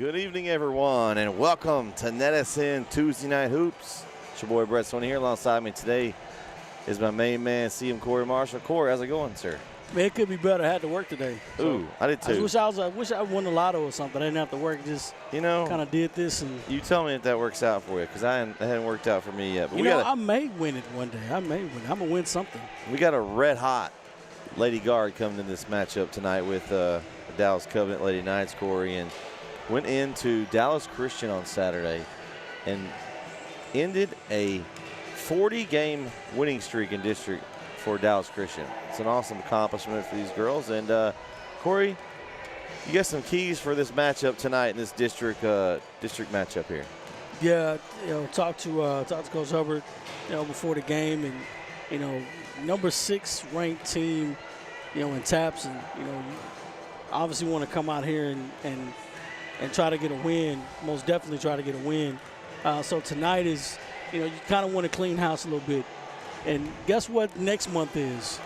Good evening, everyone, and welcome to Netison Tuesday Night Hoops. It's your boy Brett Swaney here. Alongside me today is my main man, CM Corey Marshall. Corey, how's it going, sir? Man, it could be better. I had to work today. Ooh, I did too. I wish I won the lotto or something. I didn't have to work. Just kind of did this. And you tell me if that works out for you, because it hadn't worked out for me yet. But I may win it one day. I'm going to win something. We got a red-hot Lady Guard coming in this matchup tonight with the Dallas Covenant Lady Knights, Corey, and went into Dallas Christian on Saturday and ended a 40-game winning streak in district for Dallas Christian. It's an awesome accomplishment for these girls. And Corey, you got some keys for this matchup tonight in this district matchup here. Yeah, talk to Coach Hubbard, before the game, and number 6 ranked team, in TAPS, and you obviously want to come out here and try to get a win. Most definitely try to get a win. So tonight is, you kind of want to clean house a little bit. And guess what next month is?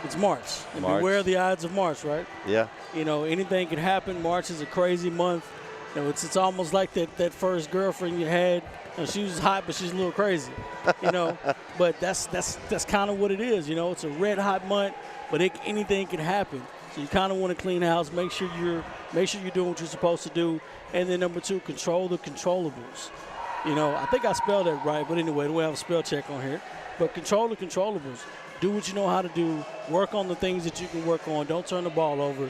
It's March. And beware the odds of March, right? Yeah. Anything can happen. March is a crazy month. It's almost like that first girlfriend you had. She was hot, but she's a little crazy. But that's kind of what it is. It's a red hot month, but anything can happen. So you kind of want to clean house. Make sure you're doing what you're supposed to do. And then number 2, control the controllables. I think I spelled that right, but anyway, we have a spell check on here. But control the controllables. Do what you know how to do. Work on the things that you can work on. Don't turn the ball over.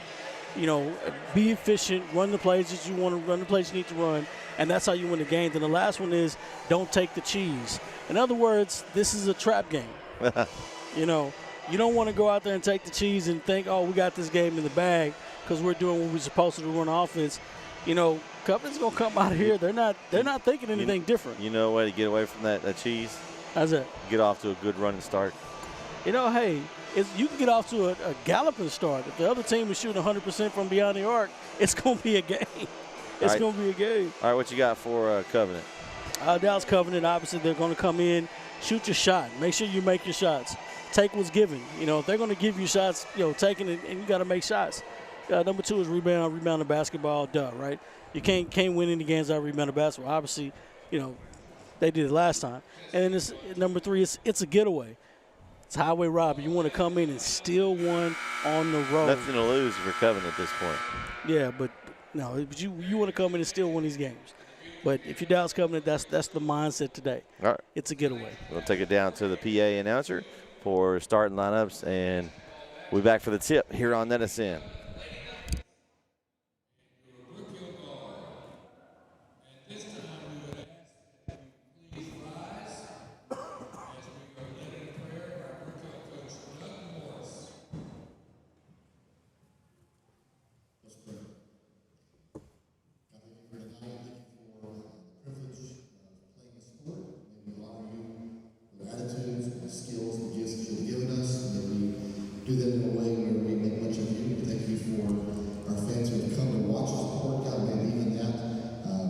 Be efficient. Run the plays that you want to run, the plays you need to run, and that's how you win the games. And the last one is don't take the cheese. In other words, this is a trap game. You don't want to go out there and take the cheese and think, oh, we got this game in the bag because we're doing what we're supposed to do, run offense. Covenant's gonna come out here. They're not thinking anything different. You know a way to get away from that cheese? How's that? Get off to a good running start. Hey, you can get off to a galloping start. If the other team is shooting 100% from beyond the arc, it's going to be a game. It's going to be a game. All right, what you got for Covenant? Dallas Covenant, obviously, they're going to come in, shoot your shot. Make sure you make your shots. Take what's given. If they're going to give you shots, take it, and you got to make shots. Number 2 is rebound the basketball. Duh, right? You can't win any games out of rebound the basketball. Obviously, they did it last time. And then number 3 it's a getaway. It's highway robbery. You want to come in and steal one on the road. Nothing to lose for Covenant at this point. Yeah, but you want to come in and steal one of these games. But if you're Dallas Covenant, that's the mindset today. All right. It's a getaway. We'll take it down to the PA announcer for starting lineups, and we'll be back for the tip here on Netison. Do that in a way where we make much of you. Thank you for our fans who have come to watch us support. God, may even that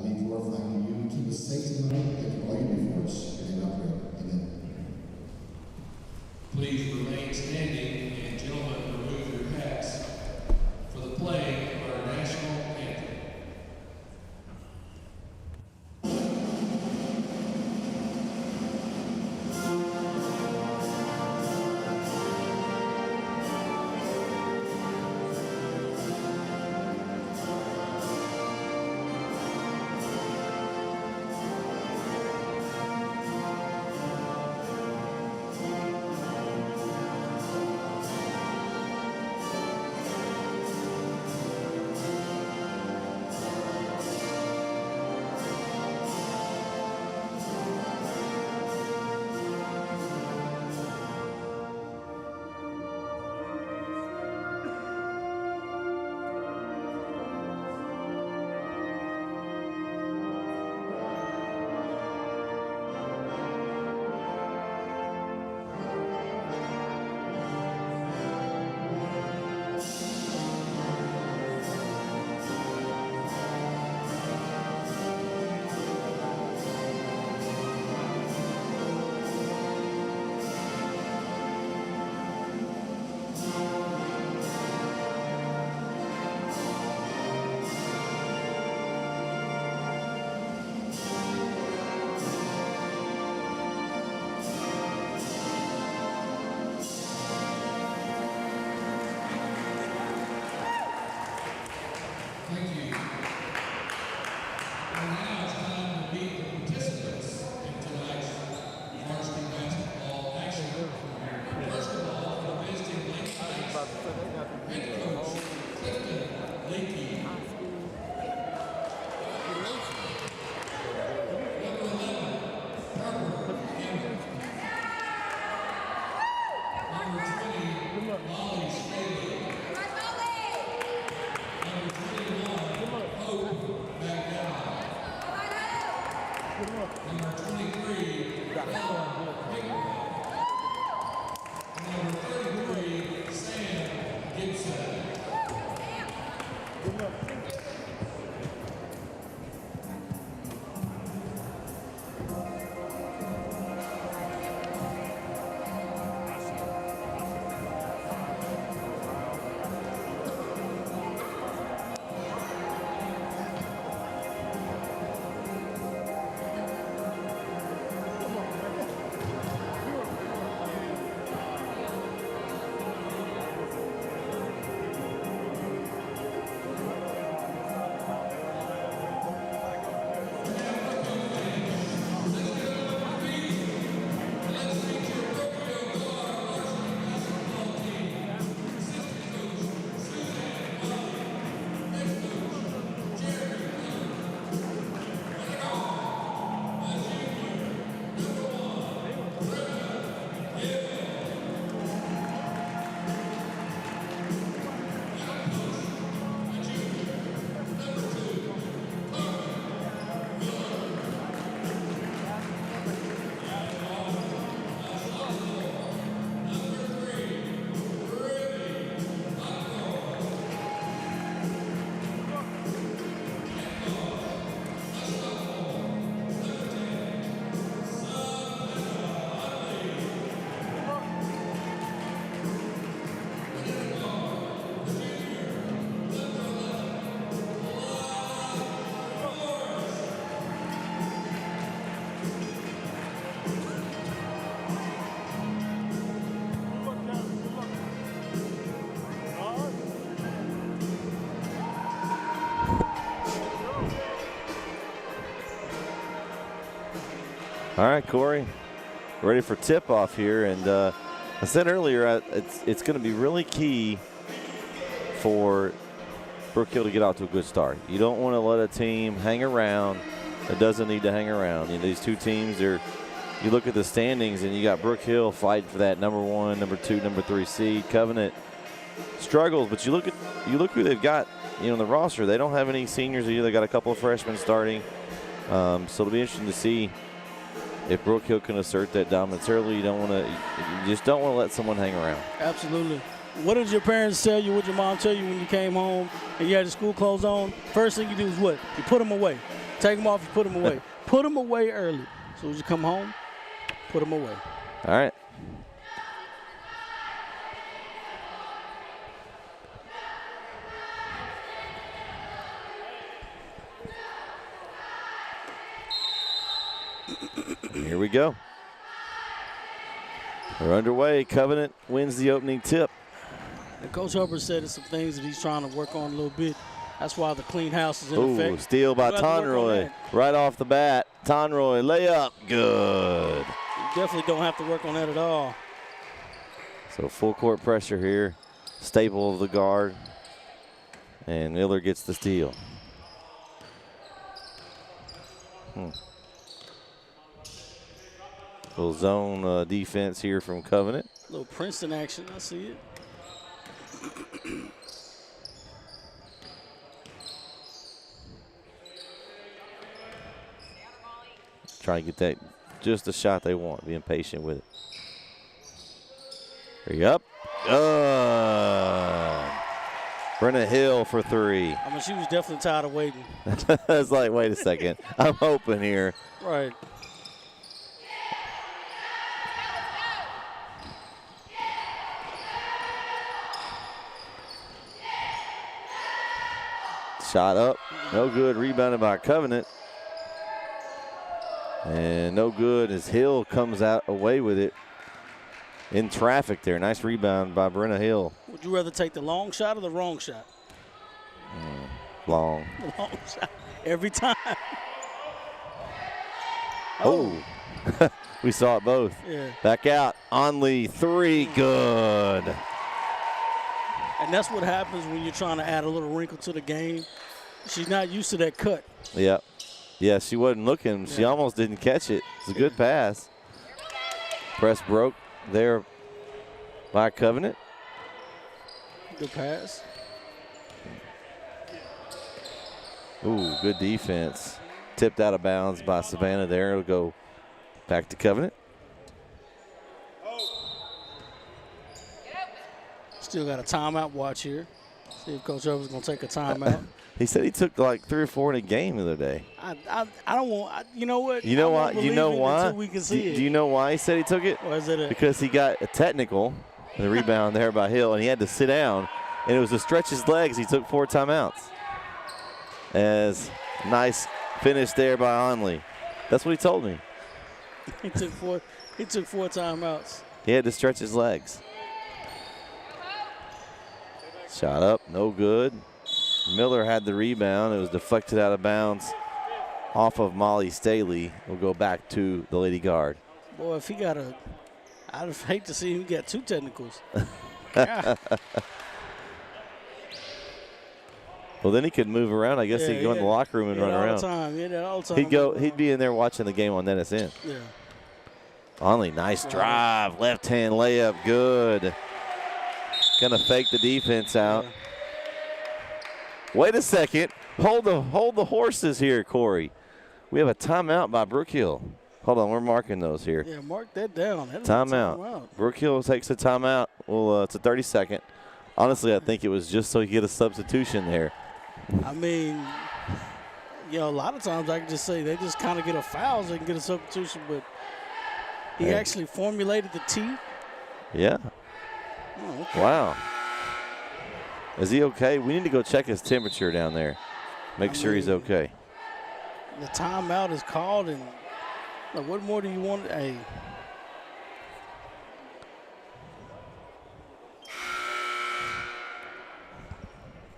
be glorifying to you. Keep us safe tonight. Thank you for all you do for us. In our prayer. Amen. Please remain standing, and gentlemen, remove your hats for the playing of our national anthem. now it's time to meet the participants in tonight's varsity basketball action. First of all, for the visiting Lake Heights, head coach Clifton Leakey. Number 11, Parker Hammond. Number 20, Molly Staley. Number 21, Hope McDowell. Number 23, Ella Hickman. Number 33, Sam Gibson. All right, Corey, ready for tip-off here. And I said earlier, it's going to be really key for Brook Hill to get out to a good start. You don't want to let a team hang around that doesn't need to hang around. You know, these two teams are, you look at the standings and you got Brook Hill fighting for that number 1, number 2, number 3 seed. Covenant struggles, but you look who they've got, you know, in the roster. They don't have any seniors either. They got a couple of freshmen starting. So it'll be interesting to see if Brook Hill can assert that dominance early. You just don't want to let someone hang around. Absolutely. What did your parents tell you? What did your mom tell you when you came home and you had the school clothes on? First thing you do is what? You put them away. Take them off, you put them away. Put them away early. So as you come home, put them away. All right. Here we go. We're underway. Covenant wins the opening tip. And Coach Hubbard said there's some things that he's trying to work on a little bit. That's why the clean house is in effect. Steal by Tonroy. Right off the bat. Tonroy, layup, good. You definitely don't have to work on that at all. So full court pressure here. Staple of the guard. And Miller gets the steal. Little zone defense here from Covenant. A little Princeton action, I see it. Try to get that just the shot they want, being patient with it. Hurry up. Brenna Hill for 3. I mean, she was definitely tired of waiting. It's like, wait a second. I'm open here. Right. Shot up, no good. Rebounded by Covenant. And no good as Hill comes out away with it in traffic there. Nice rebound by Brenna Hill. Would you rather take the long shot or the wrong shot? Long. The long shot. every time. Oh. We saw it both. Yeah. Back out. Only 3. Good. And that's what happens when you're trying to add a little wrinkle to the game. She's not used to that cut. Yep. Yeah, she wasn't looking. She almost didn't catch it. It's a good pass. Press broke there by Covenant. Good pass. Ooh, good defense. Tipped out of bounds by Savannah there. It'll go back to Covenant. Still got a timeout watch here. See if Coach Over's going to take a timeout. He said he took like 3 or 4 in a game the other day. I don't want. You know what? You know why? You know why? We can see do you know why he said he took it? Or is it because he got a technical, the rebound there by Hill, and he had to sit down. And it was to stretch his legs. He took 4 timeouts. As nice finish there by Onley. That's what he told me. He took 4 timeouts. He had to stretch his legs. Shot up, no good. Miller had the rebound. It was deflected out of bounds off of Molly Staley. We'll go back to the Lady Guard. Boy, if he got I'd hate to see him get 2 technicals. Well, then he could move around. I guess he'd go in the locker room and run around. All the time. He'd be in there watching the game on NSN. Yeah. Only nice drive, left hand layup, good. Gonna fake the defense out. Yeah. Wait a second. Hold the horses here, Corey. We have a timeout by Brook Hill. Hold on, we're marking those here. Yeah, mark that down. Timeout. Brook Hill takes a timeout. Well, it's a 30-second. Honestly, I think it was just so he get a substitution there. I mean, a lot of times I can just say they just kind of get a foul so they can get a substitution, but he actually formulated the T. Yeah. Oh, okay. Wow. Is he okay? We need to go check his temperature down there. Make sure he's okay. The timeout is called, and what more do you want? Hey.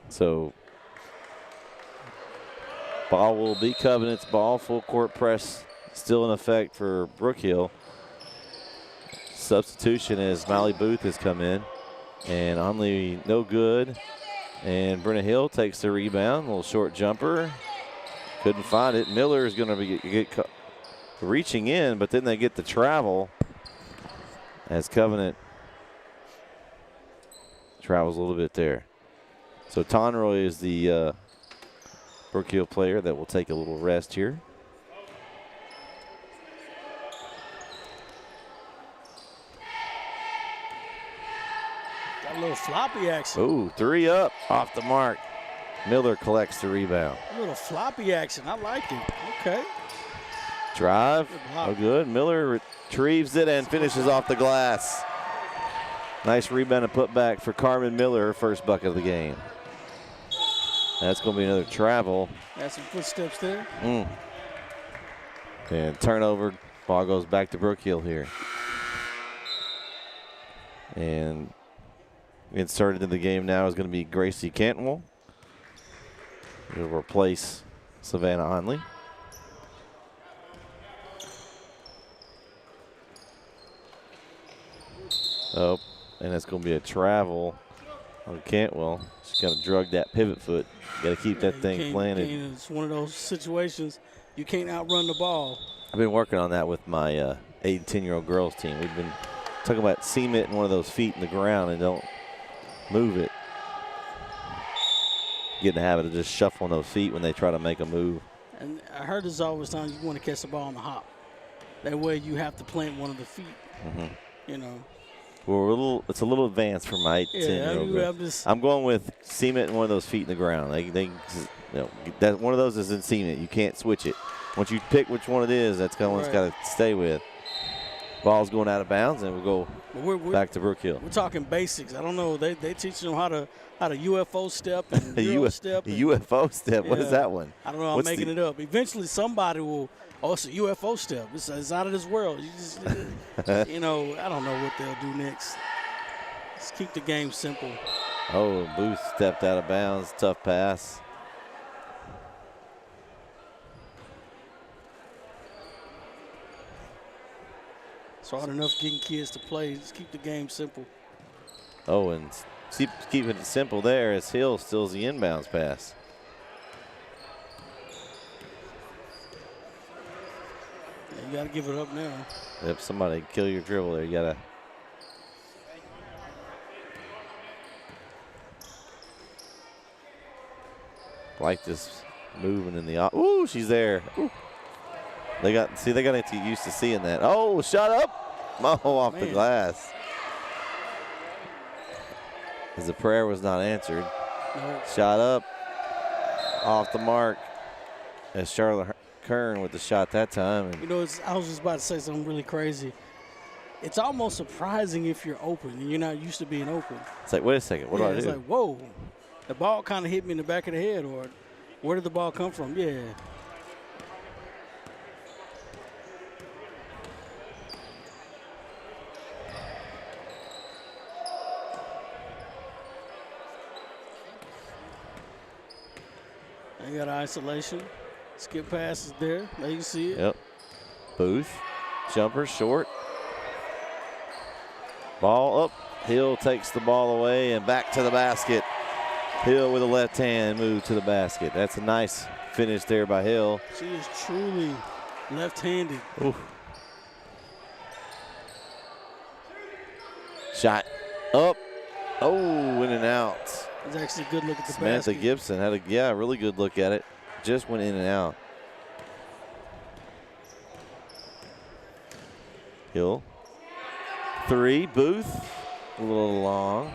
So, ball will be Covenant's ball. Full court press still in effect for Brook Hill. Substitution as Molly Booth has come in. And Only no good. And Brenna Hill takes the rebound. A little short jumper. Couldn't find it. Miller is going to get reaching in, but then they get the travel as Covenant travels a little bit there. So Tonroy is the Brook Hill player that will take a little rest here. Got a little floppy action. Ooh, 3 up off the mark. Miller collects the rebound. A little floppy action. I like it. Okay. Drive. Oh, good. Miller retrieves it and finishes off the glass. Nice rebound and put back for Carmen Miller, her first bucket of the game. That's going to be another travel. Got some footsteps there. And turnover. Ball goes back to Brook Hill here. And inserted in the game now is going to be Gracie Cantwell. He'll replace Savannah Onley. Oh, and it's going to be a travel on Cantwell. She's got to drug that pivot foot. Got to keep that thing planted. It's one of those situations you can't outrun the ball. I've been working on that with my 8 and 10-year-old girls team. We've been talking about cementing one of those feet in the ground and don't move it. Get in the habit of just shuffling those feet when they try to make a move. And I heard this always times you want to catch the ball on the hop. That way you have to plant one of the feet. You know. Well, it's a little advanced for my 8 to 10-year-old. I'm going with cement and one of those feet in the ground. That one of those is in cement. You can't switch it. Once you pick which one it is, that's the one it's got to stay with. Ball's going out of bounds, and we'll go back to Brook Hill. We're talking basics. I don't know. They teach them how to UFO step and Euro step. UFO step. What is that one? I don't know. I'm making it up. Eventually, somebody will. Oh, it's a UFO step. It's out of this world. You just, I don't know what they'll do next. Just keep the game simple. Oh, Booth stepped out of bounds. Tough pass. It's hard enough getting kids to play. Just keep the game simple. Oh, and keeping it simple there as Hill steals the inbounds pass. Yeah, you got to give it up now. Yep, somebody kill your dribble there. You got to. Like this moving in the. Ooh, she's there. Ooh. They got to get used to seeing that. Oh, shot up. Oh, off the glass. As the prayer was not answered. No. Shot up. Off the mark. As Charlotte Kern with the shot that time. You know, I was just about to say something really crazy. It's almost surprising if you're open and you're not used to being open. It's like, wait a second, what do I do? It's like, whoa, the ball kind of hit me in the back of the head, or where did the ball come from? Yeah. They got isolation. Skip pass is there. Now you can see it. Yep. Booth. Jumper short. Ball up. Hill takes the ball away and back to the basket. Hill with a left hand move to the basket. That's a nice finish there by Hill. She is truly left-handed. Ooh. Shot up. Oh, in and out. It's actually a good look at the Samantha basket. Gibson had a really good look at it. Just went in and out. Hill. Three. Booth. A little long.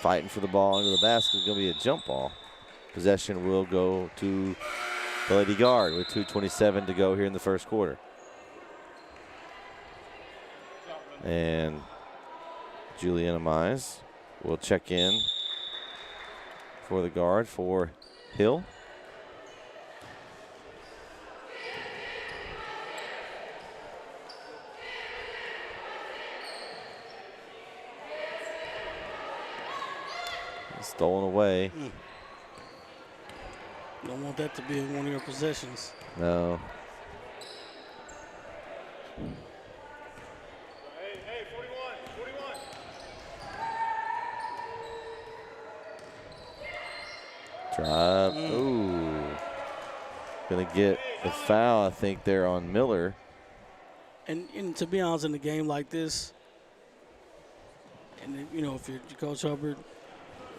Fighting for the ball into the basket. It's going to be a jump ball. Possession will go to the Lady Guard with 2:27 to go here in the first quarter. And Juliana Mize will check in for the guard for Hill. Stolen away. Don't want that to be one of your possessions. No. Hey, 41. Drive. Ooh. Gonna get a foul, I think, there on Miller. And to be honest, in a game like this, and you know, if you're Coach Hubbard,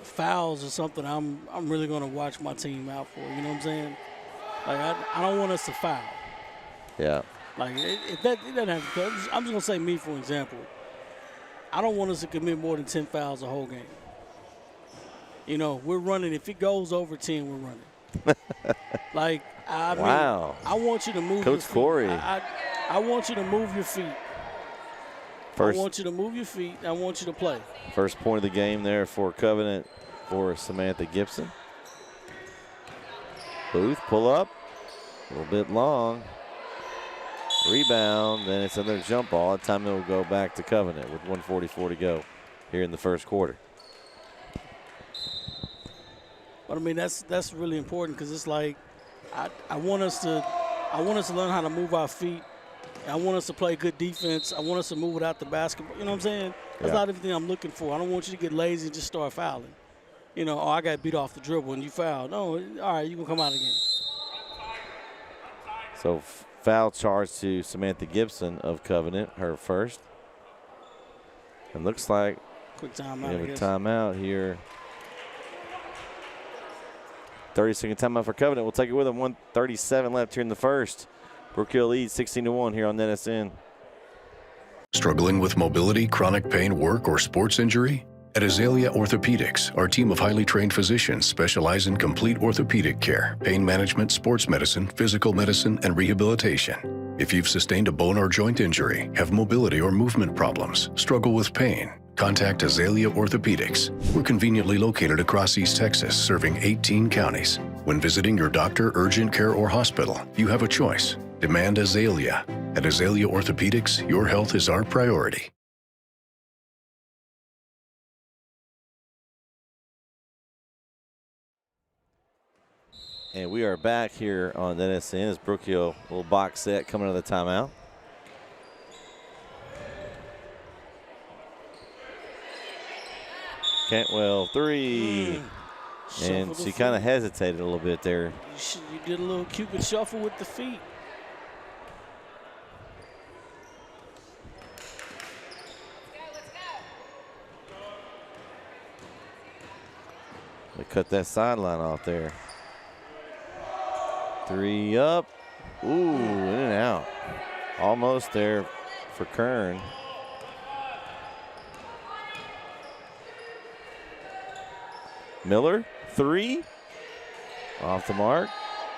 fouls are something I'm really going to watch my team out for. You know what I'm saying? Like I don't want us to foul. Yeah. Like it doesn't have to. I'm just going to say me for example. I don't want us to commit more than 10 fouls a whole game. You know, we're running. If it goes over 10, we're running. Like I mean, I want you to move. Coach Corey. I want you to move your feet. I want you to move your feet. I want you to play. First point of the game there for Covenant for Samantha Gibson. Booth, pull up. A little bit long. Rebound, then it's another jump ball. That time it will go back to Covenant with 1:44 to go here in the first quarter. But I mean, that's really important because it's like I want us to learn how to move our feet. I want us to play good defense. I want us to move without the basketball. You know what I'm saying? That's not everything I'm looking for. I don't want you to get lazy and just start fouling. You know, I got beat off the dribble and you fouled. No, all right, you can come out again. So foul charge to Samantha Gibson of Covenant, her first. And looks like quick timeout. We have a timeout here. 30-second timeout for Covenant. We'll take it with them. 1:37 left here in the first. Brook Hill leads 16-1 here on NSN. Struggling with mobility, chronic pain, work, or sports injury? At Azalea Orthopedics, our team of highly trained physicians specialize in complete orthopedic care, pain management, sports medicine, physical medicine, and rehabilitation. If you've sustained a bone or joint injury, have mobility or movement problems, struggle with pain, contact Azalea Orthopedics. We're conveniently located across East Texas, serving 18 counties. When visiting your doctor, urgent care, or hospital, you have a choice. Demand Azalea. At Azalea Orthopedics, your health is our priority. And we are back here on NSN. It's Brook Hill, little box set coming out of the timeout. Cantwell, three. And she kind of hesitated a little bit there. You did a little Cupid shuffle with the feet. They cut that sideline off there. Three up. Ooh, in and out. Almost there for Kern. Miller, three. Off the mark.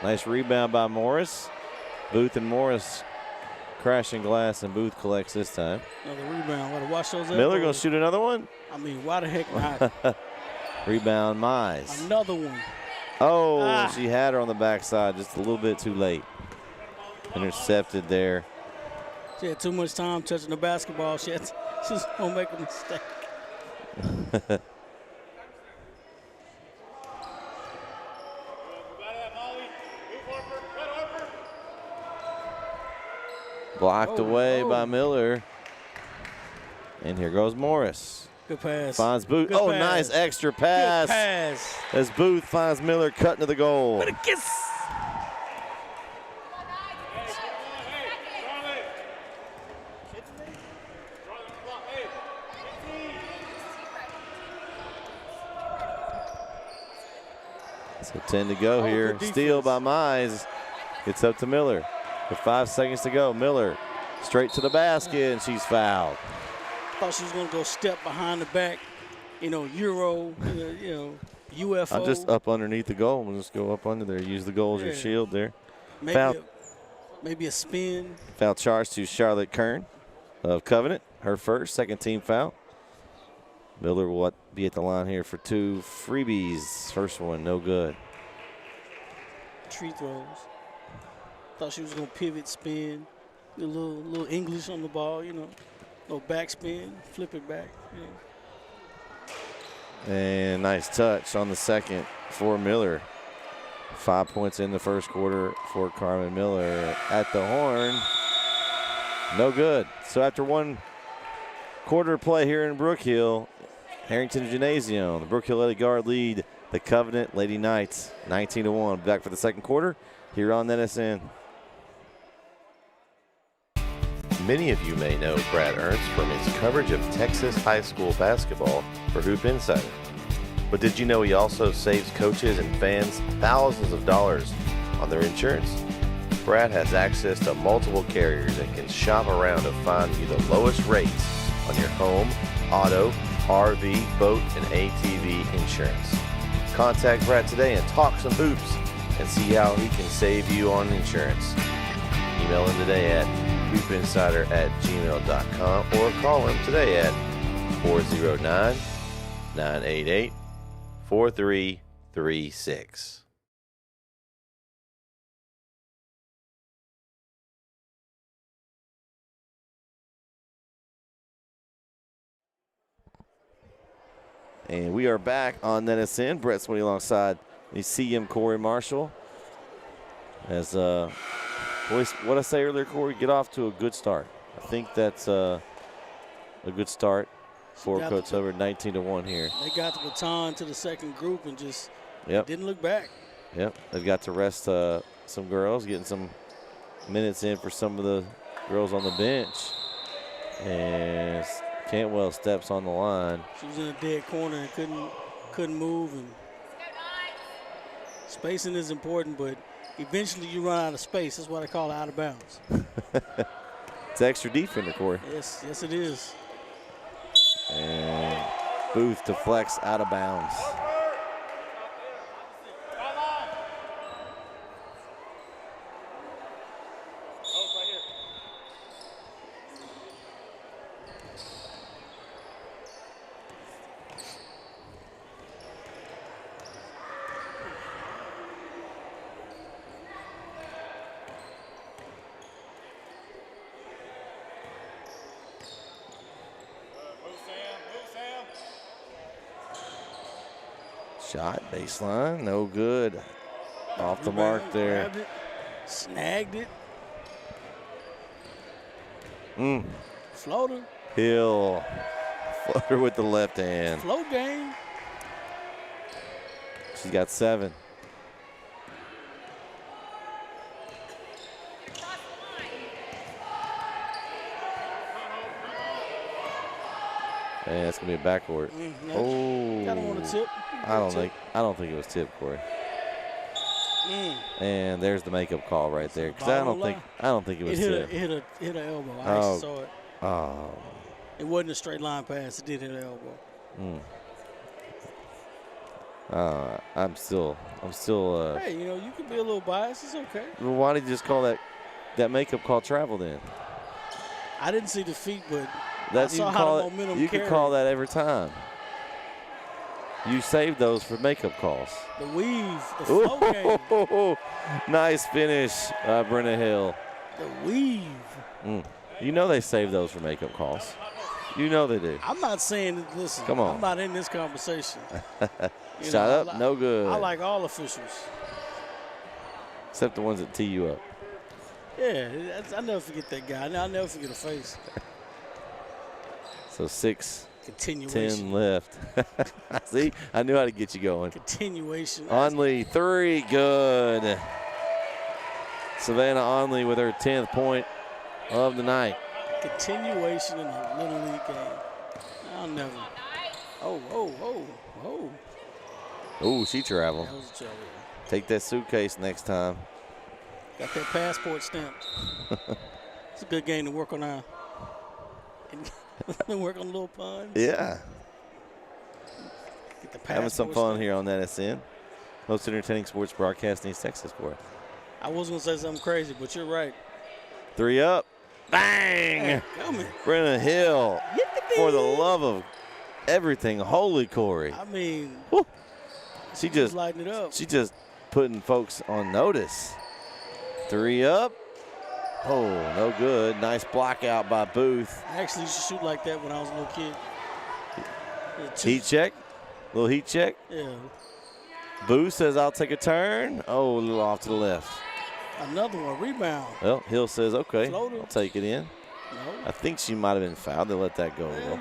Nice rebound by Morris. Booth and Morris crashing glass, and Booth collects this time. Another rebound. Gotta watch those elbows. Miller gonna shoot another one? I mean, why the heck not? Rebound, Mize. Another one. Oh, she had her on the backside just a little bit too late. Intercepted there. She had too much time touching the basketball. She's gonna make a mistake. Blocked away by Miller. And here goes Morris. Good pass. Finds Booth. Good pass. Nice extra pass. Good pass. As Booth finds Miller cutting to the goal. What a kiss. So 10 to go here. Steal by Mize. It's up to Miller. With 5 seconds to go, Miller straight to the basket, and she's fouled. Thought she was going to go step behind the back, Euro, UFO. I'm just up underneath the goal. We'll just go up under there. Use the goal as your shield there. Maybe a spin. Foul charge to Charlotte Kern of Covenant. Her first, second team foul. Miller will be at the line here for 2 freebies. First one, no good. Free throws. Thought she was going to pivot, spin, a little English on the ball, little backspin, flip it back. And nice touch on the second for Miller. 5 points in the first quarter for Carmen Miller at the horn. No good. So after 1 quarter play here in Brook Hill, Harrington Gymnasium, the Brook Hill Lady Guard lead the Covenant Lady Knights 19-1. Back for the second quarter here on NSN. Many of you may know Brad Ernst from his coverage of Texas high school basketball for Hoop Insider. But did you know he also saves coaches and fans thousands of dollars on their insurance? Brad has access to multiple carriers and can shop around to find you the lowest rates on your home, auto, RV, boat, and ATV insurance. Contact Brad today and talk some hoops and see how he can save you on insurance. Email him today at hoopinsider@gmail.com or call him today at 409-988-4336. And we are back on NSN. Brett Sweeney alongside the CM Corey Marshall. As boys, what I say earlier, Corey, get off to a good start. I think that's a good start for Coach Hubbard, 19-1 here. They got the baton to the second group and just didn't look back. Yep, they've got to rest some girls, getting some minutes in for some of the girls on the bench. And Cantwell steps on the line. She was in a dead corner and couldn't move. And spacing is important, but eventually you run out of space. That's why they call it out of bounds. It's extra defender, Corey. Yes, it is. And Booth deflects out of bounds. Shot, baseline, no good. Off the mark there. Grabbed it, snagged it. Mm. Floater. Hill, floater with the left hand. Float game. She's got 7. And that's gonna be a backcourt. No. Oh, I don't want to tip. I don't think it was tip, Corey. And there's the makeup call right there. Because I don't think it was tip. It hit her elbow. I actually saw it. Oh. It wasn't a straight line pass. It did hit her elbow. I'm still. Hey, you can be a little biased. It's okay. Well, why did you just call that makeup call travel then? I didn't see the feet, but That I saw you how the momentum You can carried. call that every time. You save those for makeup calls. The weave, the flow game. Nice finish, Brenna Hill. The weave. You know they save those for makeup calls. You know they do. I'm not saying, listen, Come on. I'm not in this conversation. Shot up, no good. I like all officials. Except the ones that tee you up. Yeah, I never forget that guy. I'll never forget a face. So 6, Continuation. 10 left. See, I knew how to get you going. Continuation. Onley, 3, good. Savannah Onley with her 10th point of the night. Continuation in a Little League game. I'll never. Oh. Ooh, she traveled. That was a trouble. Take that suitcase next time. Got that passport stamped. It's a good game to work on now. Work on little puns. Yeah. Get the Having some passport fun stamped. here on that SN. Most entertaining sports broadcast in East Texas, Corey. I was going to say something crazy, but you're right. 3 up. Bang! Hey, come here. Brenna Hill. Yippee! For the love of everything holy, Corey. I mean, Woo. She just lighting it up. putting folks on notice. 3 up. Oh, no good. Nice block out by Booth. I actually used to shoot like that when I was a little kid. Heat check. Little heat check. Yeah. Booth says, I'll take a turn. Oh, a little off to the left. Another one, rebound. Well, Hill says, okay, Floater. I'll take it in. No. I think she might have been fouled. They let that go, though.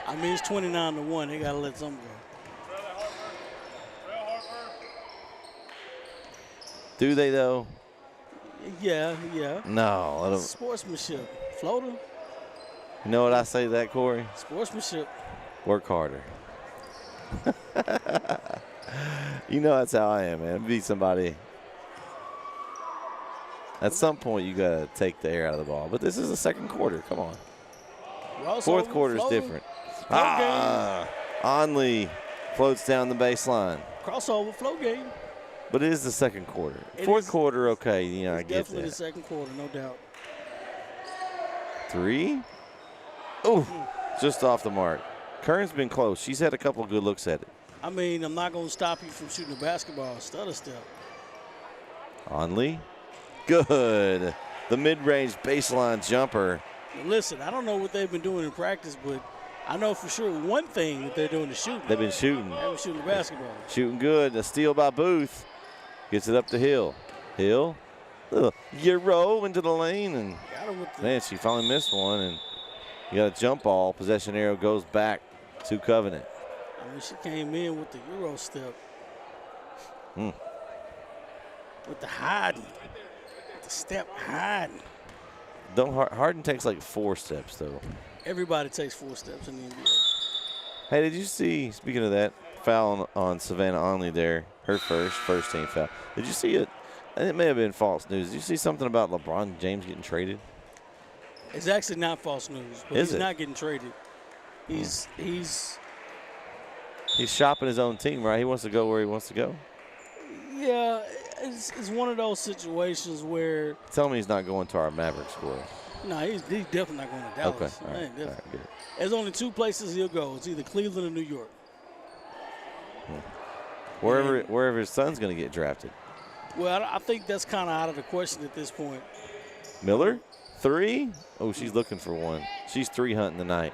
I mean, it's 29-1. They got to let something go. Do they, though? Yeah. No. Let 'em. Sportsmanship. Floater. You know what I say to that, Corey? Sportsmanship. Work harder. You know that's how I am, man. Beat somebody. At some point, you got to take the air out of the ball. But this is the second quarter. Come on. Fourth quarter is different. Onley floats down the baseline. Crossover flow game. But it is the second quarter. It Fourth is- quarter, okay. I It's get definitely that. the second quarter, no doubt. 3. Oh, just off the mark. Kern's been close. She's had a couple good looks at it. I mean, I'm not going to stop you from shooting a basketball. Stutter step. Onley. Good. The mid-range baseline jumper. Now, listen, I don't know what they've been doing in practice, but I know for sure one thing that they're doing is shooting. They've been shooting. They were shooting the basketball. Shooting good. A steal by Booth. Gets it up to Hill. Hill. Little Euro into the lane. And, Got her with the man, she finally missed one. And you got a jump ball. Possession arrow goes back to Covenant. I mean, she came in with the Euro step. With the hiding. With the step hiding. Harden takes like 4 steps, though. Everybody takes 4 steps in the NBA. Hey, did you see, speaking of that, foul on Savannah Onley there, her first team foul. Did you see it? And it may have been false news. Did you see something about LeBron James getting traded? It's actually not false news, but Is he's it? not getting traded. He's He's shopping his own team, right? He wants to go where he wants to go. yeah, it's one of those situations where Tell me he's not going to our Mavericks squad. no, he's definitely not going to Dallas. Okay, all right, Man, all right, good. There's only 2 places he'll go. It's either Cleveland or New York. Wherever his son's going to get drafted. Well, I think that's kind of out of the question at this point. Miller, 3. Oh, she's looking for one. She's 3 hunting tonight.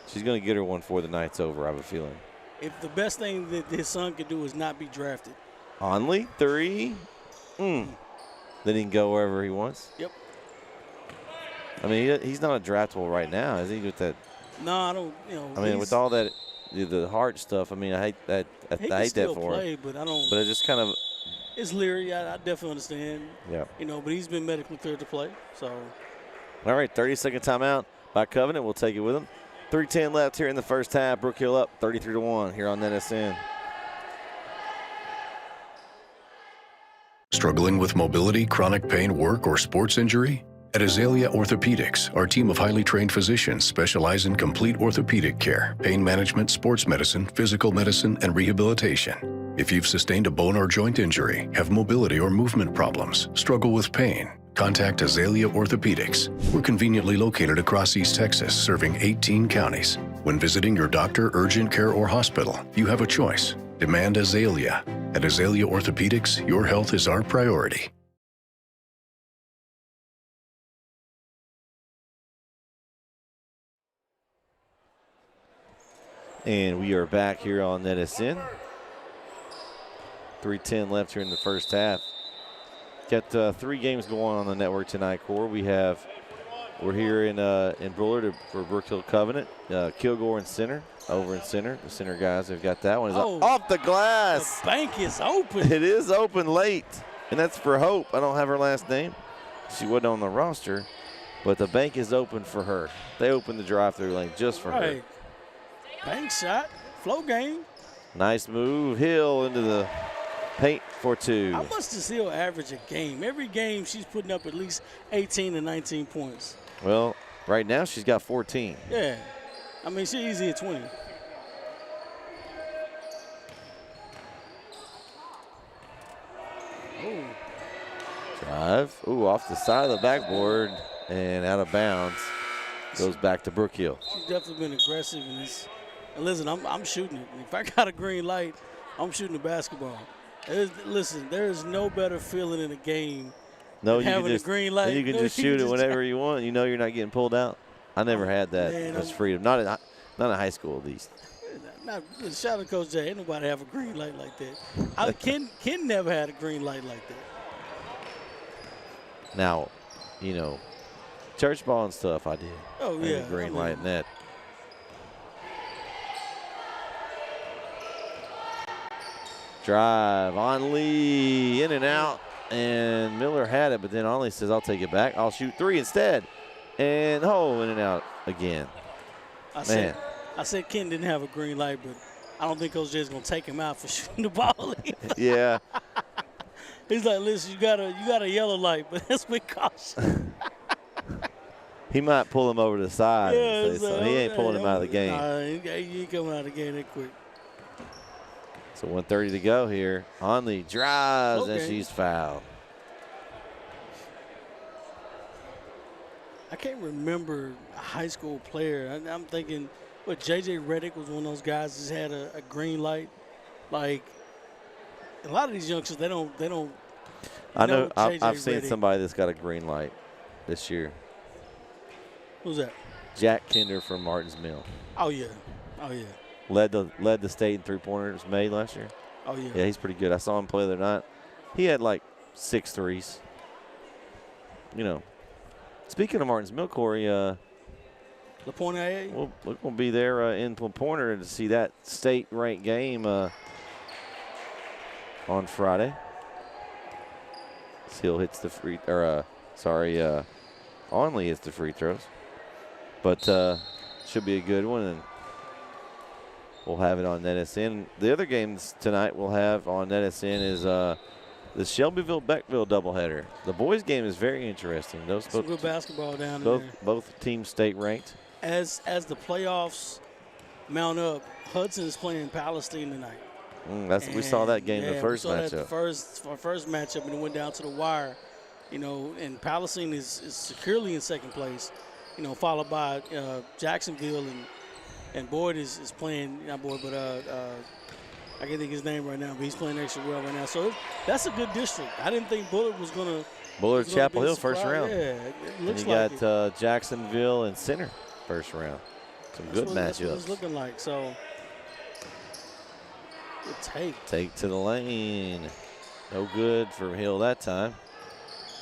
She's going to get her one before the night's over, I have a feeling. If the best thing that his son could do is not be drafted. Onley, 3. Then he can go wherever he wants. Yep. I mean, he's not a draftable right now, is he? With that, No, I don't. I mean, with all that, the heart stuff. I mean, I hate that I He hate can that still for play, him. but I don't. But it just kind of, It's leery. I definitely understand. yeah. But he's been medically cleared to play. So. All right, 30-second timeout by Covenant. We'll take it with them. 3:10 left here in the first half. Brook Hill up 33-1 here on NSN. Struggling with mobility, chronic pain, work, or sports injury? At Azalea Orthopedics, our team of highly trained physicians specialize in complete orthopedic care, pain management, sports medicine, physical medicine, and rehabilitation. If you've sustained a bone or joint injury, have mobility or movement problems, struggle with pain, contact Azalea Orthopedics. We're conveniently located across East Texas, serving 18 counties. When visiting your doctor, urgent care, or hospital, you have a choice. Demand Azalea. At Azalea Orthopedics, your health is our priority. And we are back here on NSN. 3:10 left here in the first half. Got 3 games going on the network tonight, Core. We're here in Bullard for Brook Hill Covenant. Kilgore in center, over in center. The center guys have got that one. It's off the glass. The bank is open. It is open late, and that's for Hope. I don't have her last name. She wasn't on the roster, but the bank is open for her. They opened the drive-through lane just for her. Bank shot, flow game. Nice move. Hill into the paint for 2. How much does Hill average a game? Every game she's putting up at least 18 to 19 points. Well, right now she's got 14. Yeah. I mean, she's easy at 20. Oh. Drive. Ooh, off the side of the backboard and out of bounds. Goes back to Brook Hill. She's definitely been aggressive in this. And listen, I'm shooting it. If I got a green light, I'm shooting the basketball. Listen, there is no better feeling in a game No, than having a green light. You can just shoot it whenever you want. You know you're not getting pulled out. I never had that much freedom. Not in high school, at least. Shout out to Coach Jay. Ain't nobody have a green light like that. Ken never had a green light like that. Now, church ball and stuff I did. Oh, I had yeah. a green light in that. Drive on Lee, in and out, and Miller had it, but then Onley says, I'll take it back. I'll shoot 3 instead. And, in and out again. I said Ken didn't have a green light, but I don't think Coach Jay's going to take him out for shooting the ball. Yeah. He's like, listen, you got a yellow light, but that's with caution. He might pull him over to the side. Yeah, so he ain't pulling him out of the game. Nah, he ain't coming out of the game that quick. So 1:30 to go here. Onley drives, and she's fouled. I can't remember a high school player. I'm thinking, J.J. Reddick was one of those guys that just had a green light. Like, a lot of these youngsters, they don't. I know. I've seen Reddick. somebody that's got a green light this year. Who's that? Jack Kinder from Martins Mill. Oh yeah. Led the state in 3-pointers made last year. Oh yeah. Yeah, he's pretty good. I saw him play the other night. He had like 6 threes. Speaking of Martins Mill, Corey, LaPointe AA? we're going to be there in Pointer to see that state-ranked game on Friday. Hill hits the Onley hits the free throws. But should be a good one, and we'll have it on NSN. The other games tonight we'll have on NSN is the Shelbyville-Beckville doubleheader. The boys' game is very interesting. Some good basketball down there. Both teams state-ranked. As the playoffs mount up, Hudson is playing Palestine tonight. We saw that game in the first matchup. The first matchup, and it went down to the wire. And Palestine is securely in second place. Followed by Jacksonville, and Boyd is playing, not Boyd, but I can't think his name right now, but he's playing extra well right now. So that's a good district. I didn't think Bullard was going to. Bullard, Chapel Hill, first round. Yeah, it looks and you like got Jacksonville and Center, first round. Some good matchups. That's what it's looking like. So, good take to the lane. No good for Hill that time.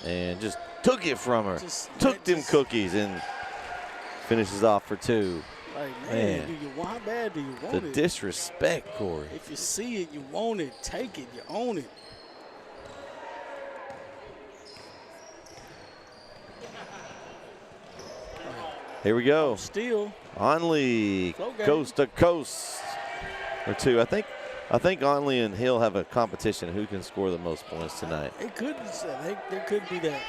And just took it from her. Took them cookies and finishes off for 2. Like, Man. how bad do you want The it? disrespect, Corey. If you see it, you want it. Take it. You own it. Here we go. Still. Onley, Flow game. coast to coast. Or two. I think Onley and Hill have a competition who can score the most points tonight. It could be. They could be that.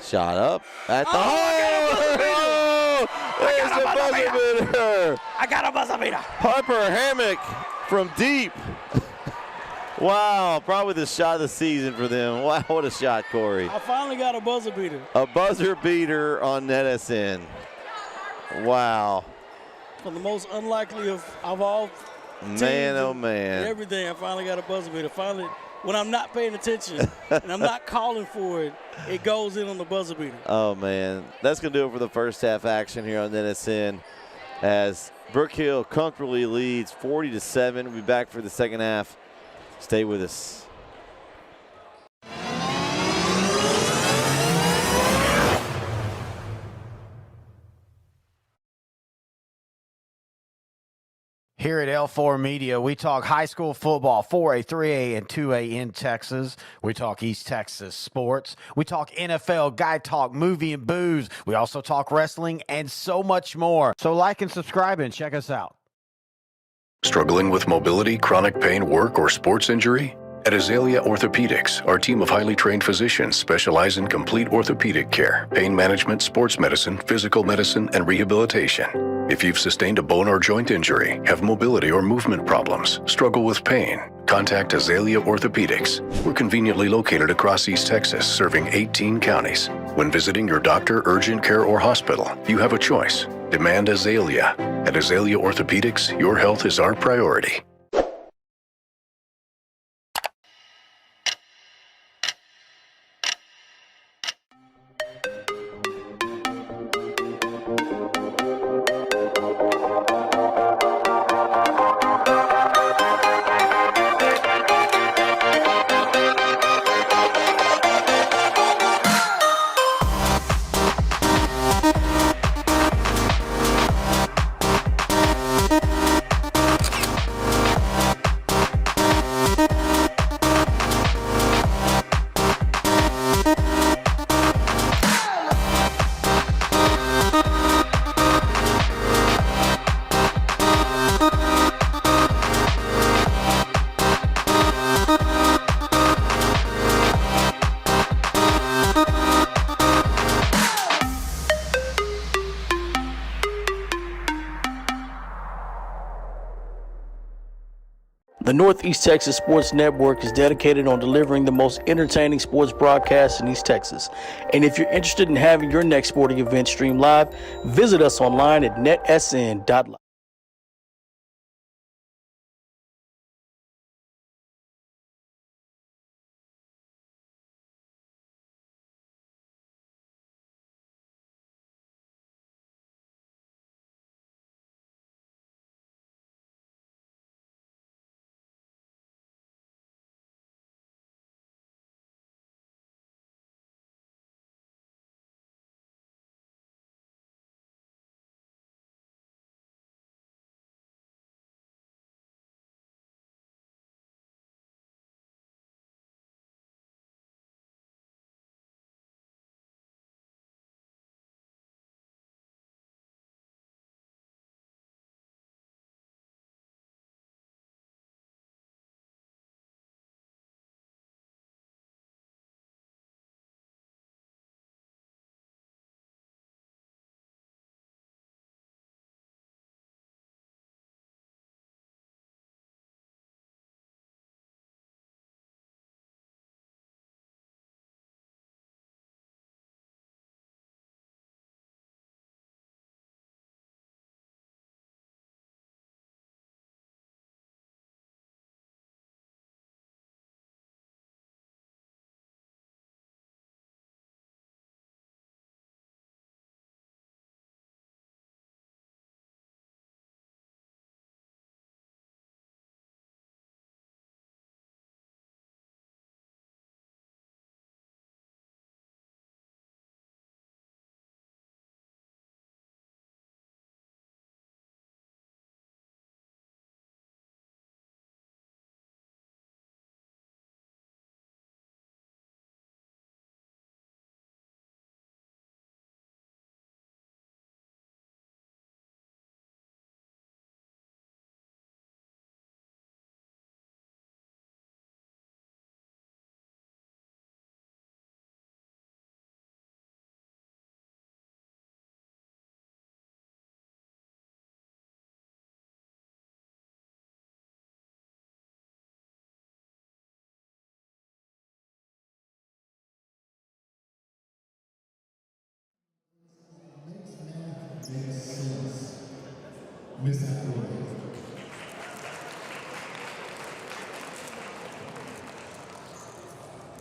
Shot up at the Oh, there's the buzzer beater. I got a buzzer beater. Harper Hammock from deep. Wow, probably the shot of the season for them. Wow, what a shot, Corey. I finally got a buzzer beater. A buzzer beater on NetSN. Wow. For the most unlikely of all teams Man, oh and man. everything, I finally got a buzzer beater. Finally, when I'm not paying attention and I'm not calling for it, it goes in on the buzzer beater. Oh, man. That's going to do it for the first half action here on NetSN as Brook Hill comfortably leads 40-7. We'll be back for the second half. Stay with us. Here at L4 Media, we talk high school football, 4A, 3A, and 2A in Texas. We talk East Texas sports. We talk NFL, guy talk, movie and booze. We also talk wrestling and so much more. So like and subscribe and check us out. Struggling with mobility, chronic pain, work, or sports injury? At Azalea Orthopedics, our team of highly trained physicians specialize in complete orthopedic care, pain management, sports medicine, physical medicine, and rehabilitation. If you've sustained a bone or joint injury, have mobility or movement problems, struggle with pain, contact Azalea Orthopedics. We're conveniently located across East Texas, serving 18 counties. When visiting your doctor, urgent care, or hospital, you have a choice. Demand Azalea. At Azalea Orthopedics, your health is our priority. The Northeast Texas Sports Network is dedicated on delivering the most entertaining sports broadcasts in East Texas. And if you're interested in having your next sporting event streamed live, visit us online at netsn.live.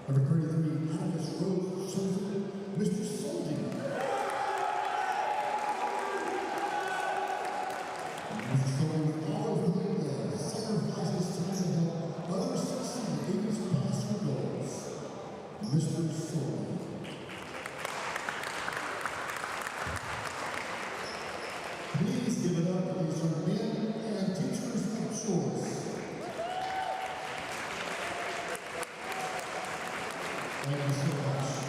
Number 33, Atticus Rose chosen, Mr. Soldi. Mr. Soldi, all of whom sacrifices time to help others succeed in his past goals. Mr. Soldi. Please give it up to these men and teachers of choice. Thank you so much.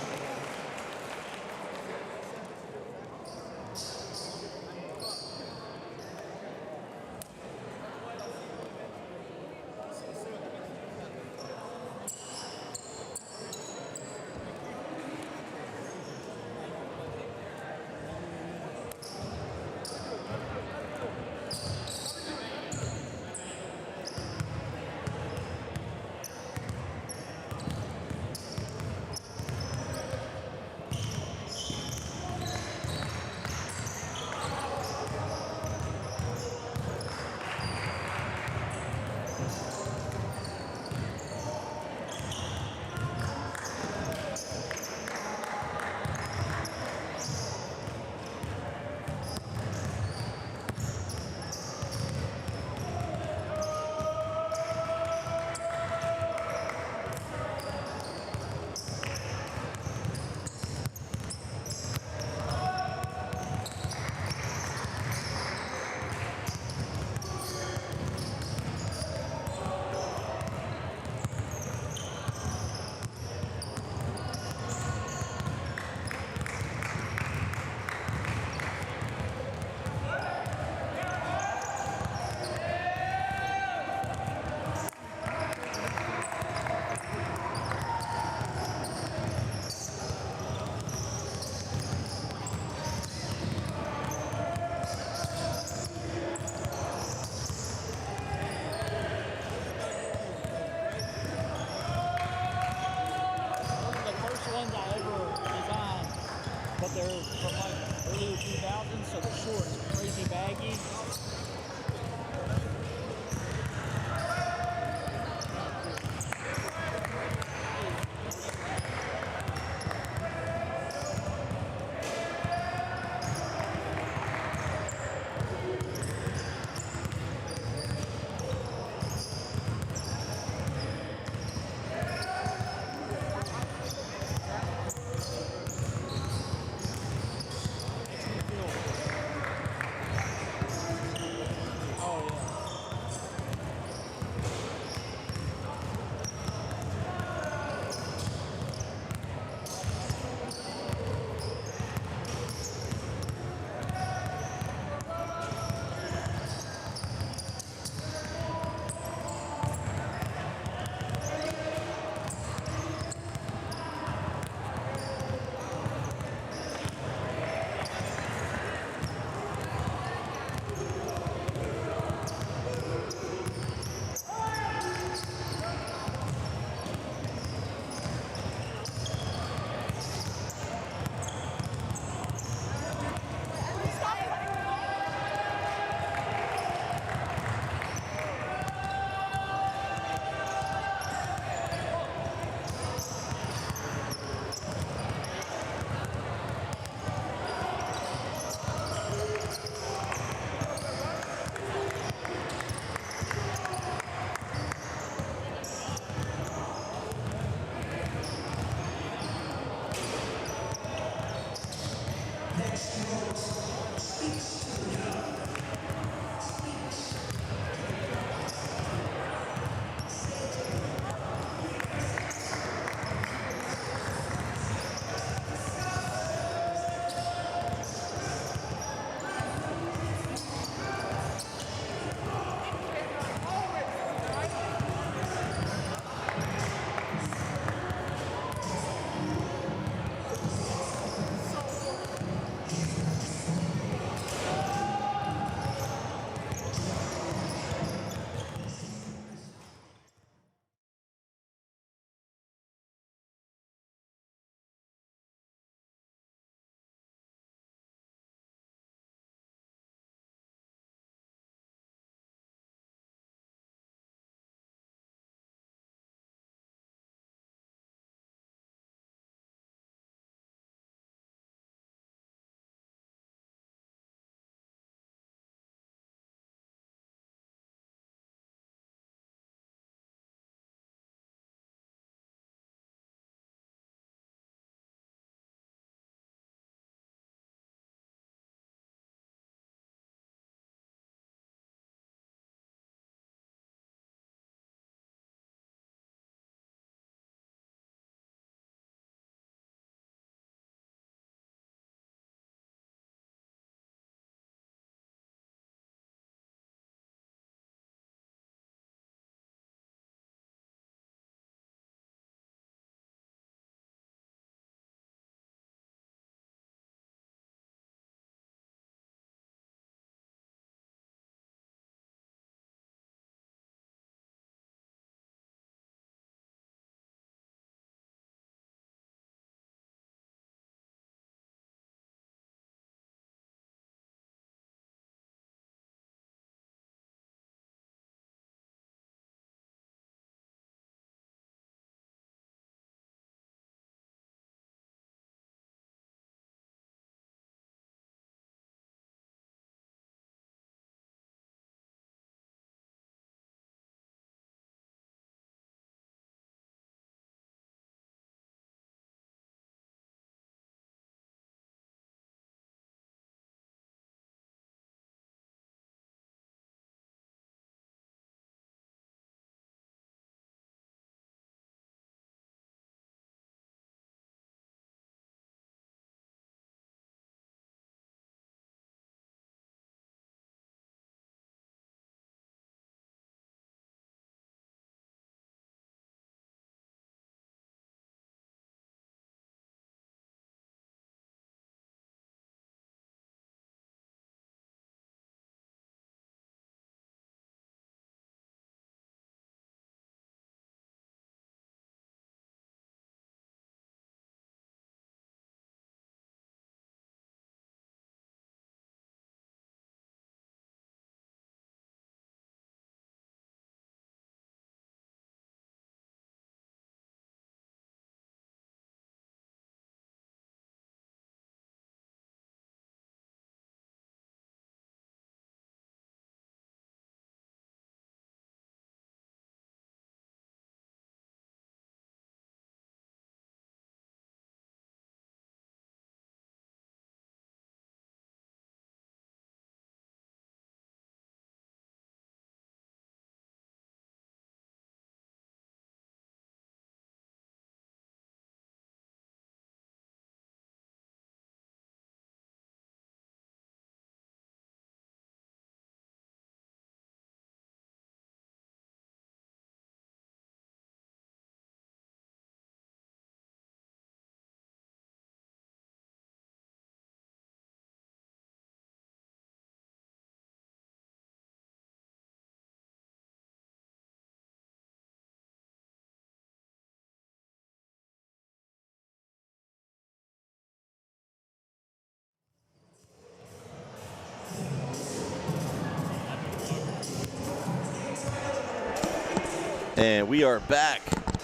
And we are back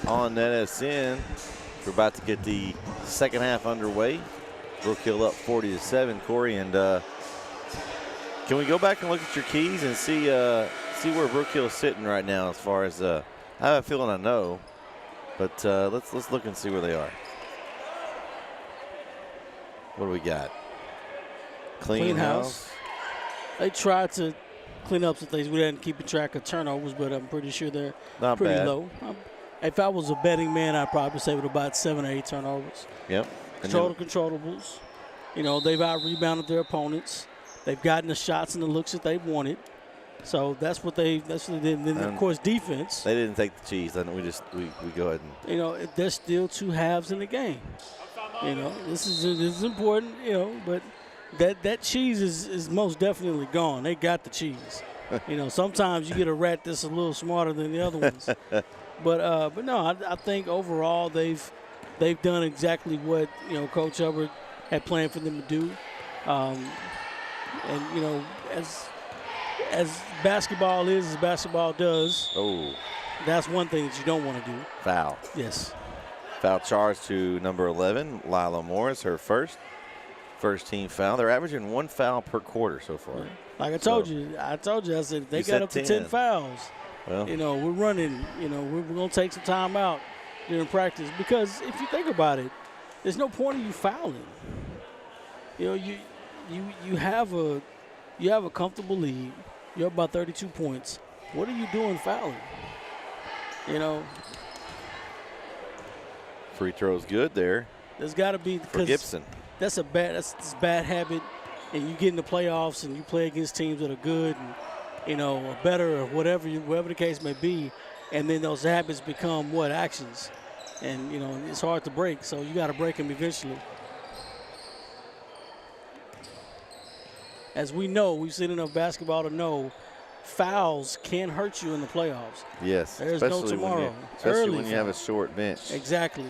on NSN. We're about to get the second half underway. Brook Hill up 40-7, Corey. And can we go back and look at your keys and see where Brook Hill's sitting right now as far as I have a feeling I know, but let's look and see where they are. What do we got? Clean house. They tried to clean up some things. We didn't keep track of turnovers, but I'm pretty sure they're Not pretty bad. low. If I was a betting man, I'd probably say with about 7 or 8 turnovers. Yep. Controllables. You know, they've out-rebounded their opponents. They've gotten the shots and the looks that they wanted. So that's what they did. And then, of course, defense. They didn't take the cheese. Then we go ahead and. You know, there's still 2 halves in the game. You know, this is important, you know, but that cheese is most definitely gone. They got the cheese. You know, sometimes you get a rat that's a little smarter than the other ones. But no, I think overall they've done exactly what, you know, Coach Hubbard had planned for them to do. And, you know, as basketball is, as basketball does, that's one thing that you don't want to do. Foul. Yes. Foul charge to number 11, Lila Morris, her first team foul. They're averaging 1 foul per quarter so far. Like I told you, I said if they got up to 10 fouls, well, you know, we're running, you know, we're going to take some time out during practice, because if you think about it, there's no point in you fouling. You know, you have a comfortable lead. You're about 32 points. What are you doing fouling? You know, free throw's good there. There's got to be, for Gibson. That's a bad habit, and you get in the playoffs and you play against teams that are good and, you know, or better or whatever the case may be, and then those habits become actions, and you know it's hard to break. So you got to break them eventually. As we know, we've seen enough basketball to know fouls can hurt you in the playoffs. Yes, there's no tomorrow. Especially when you have a short bench. Exactly.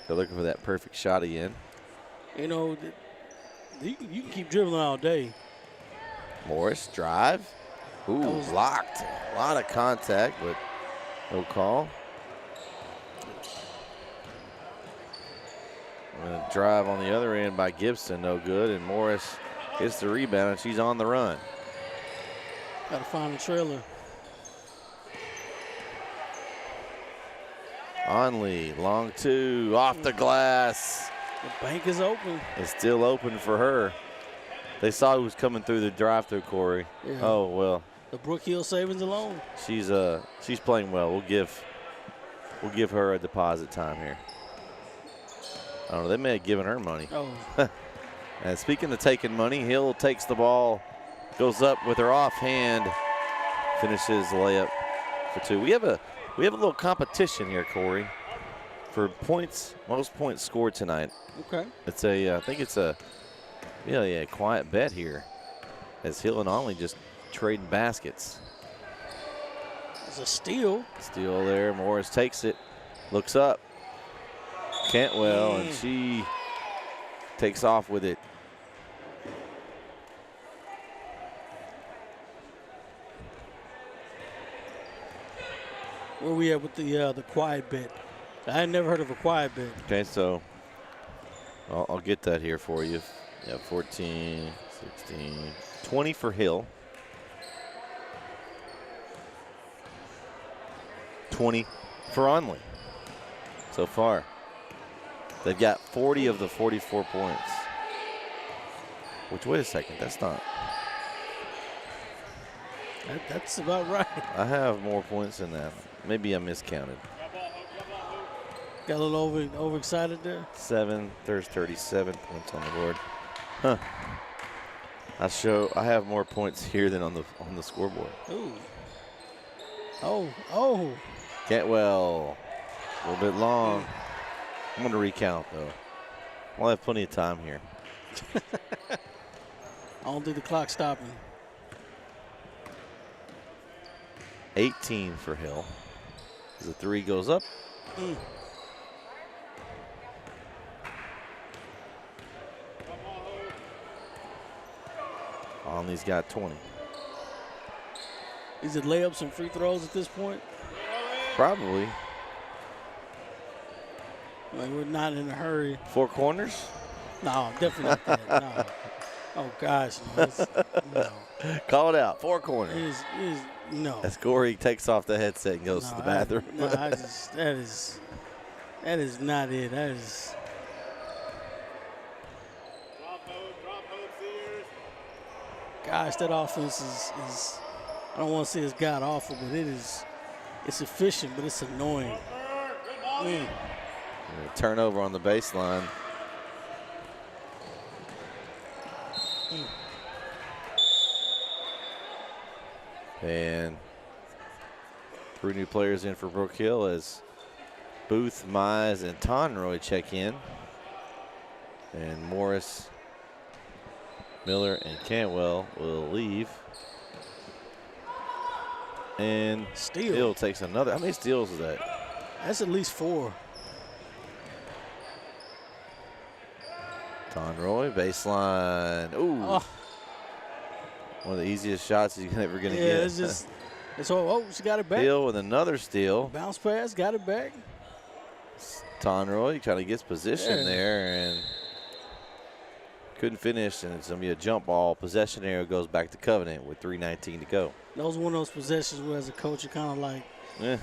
They're looking for that perfect shot again. You know, you can keep dribbling all day. Morris, drive. Ooh, blocked. A lot of contact, but no call. And a drive on the other end by Gibson, no good. And Morris gets the rebound, and she's on the run. Got to find a trailer. Onley, long 2, off the glass. The bank is open. It's still open for her. They saw who was coming through the drive-through, Corey. Yeah. Oh, well. The Brook Hill savings alone. She's playing well. We'll give her a deposit time here. I don't know. They may have given her money. Oh. And speaking of taking money, Hill takes the ball, goes up with her offhand, finishes the layup for 2. We have a little competition here, Corey, for points, most points scored tonight. Okay. It's I think it's a quiet bet here, as Hill and Onley just trading baskets. It's a steal. Steal there. Morris takes it, looks up. Cantwell, and she takes off with it. Where we at with the quiet bet? I had never heard of a quiet bet. Okay, so I'll get that here for you. Yeah, 14, 16, 20 for Hill. 20 for Onley so far. They've got 40 of the 44 points. Which, wait a second, that's not. That's about right. I have more points than that. Maybe I miscounted. Got a little overexcited there. 7, there's 37 points on the board. Huh. I have more points here than on the scoreboard. Ooh. Oh. Cantwell, a little bit long. I'm going to recount, though. I'll have plenty of time here. I don't think the clock's stopping. 18 for Hill. As the 3 goes up. Conley's got 20. Is it layups and free throws at this point? Probably. Like, we're not in a hurry. 4 corners? No, definitely not that. No. Oh, gosh. No. No. Call it out. 4 It corners. is no. As Corey takes off the headset and goes to the bathroom. That is not it. That is. Gosh, that offense is I don't want to say it's god awful, but it's efficient, but it's annoying. Turnover on the baseline. And 3 new players in for Brook Hill as Booth, Mize, and Tonroy check in. And Morris, Miller, and Cantwell will leave. And Steal. Hill takes another. How many steals is that? That's at least 4. Tonroy, baseline. Ooh. Oh. One of the easiest shots he's ever going to Yeah, get. it's just. It's all. Oh, she got it back. Hill with another steal. Bounce pass, got it back. Tonroy trying to get position Yeah. there and couldn't finish, and it's going to be a jump ball. Possession arrow goes back to Covenant with 3:19 to go. That was one of those possessions where, as a coach, you're kind of like, Yeah.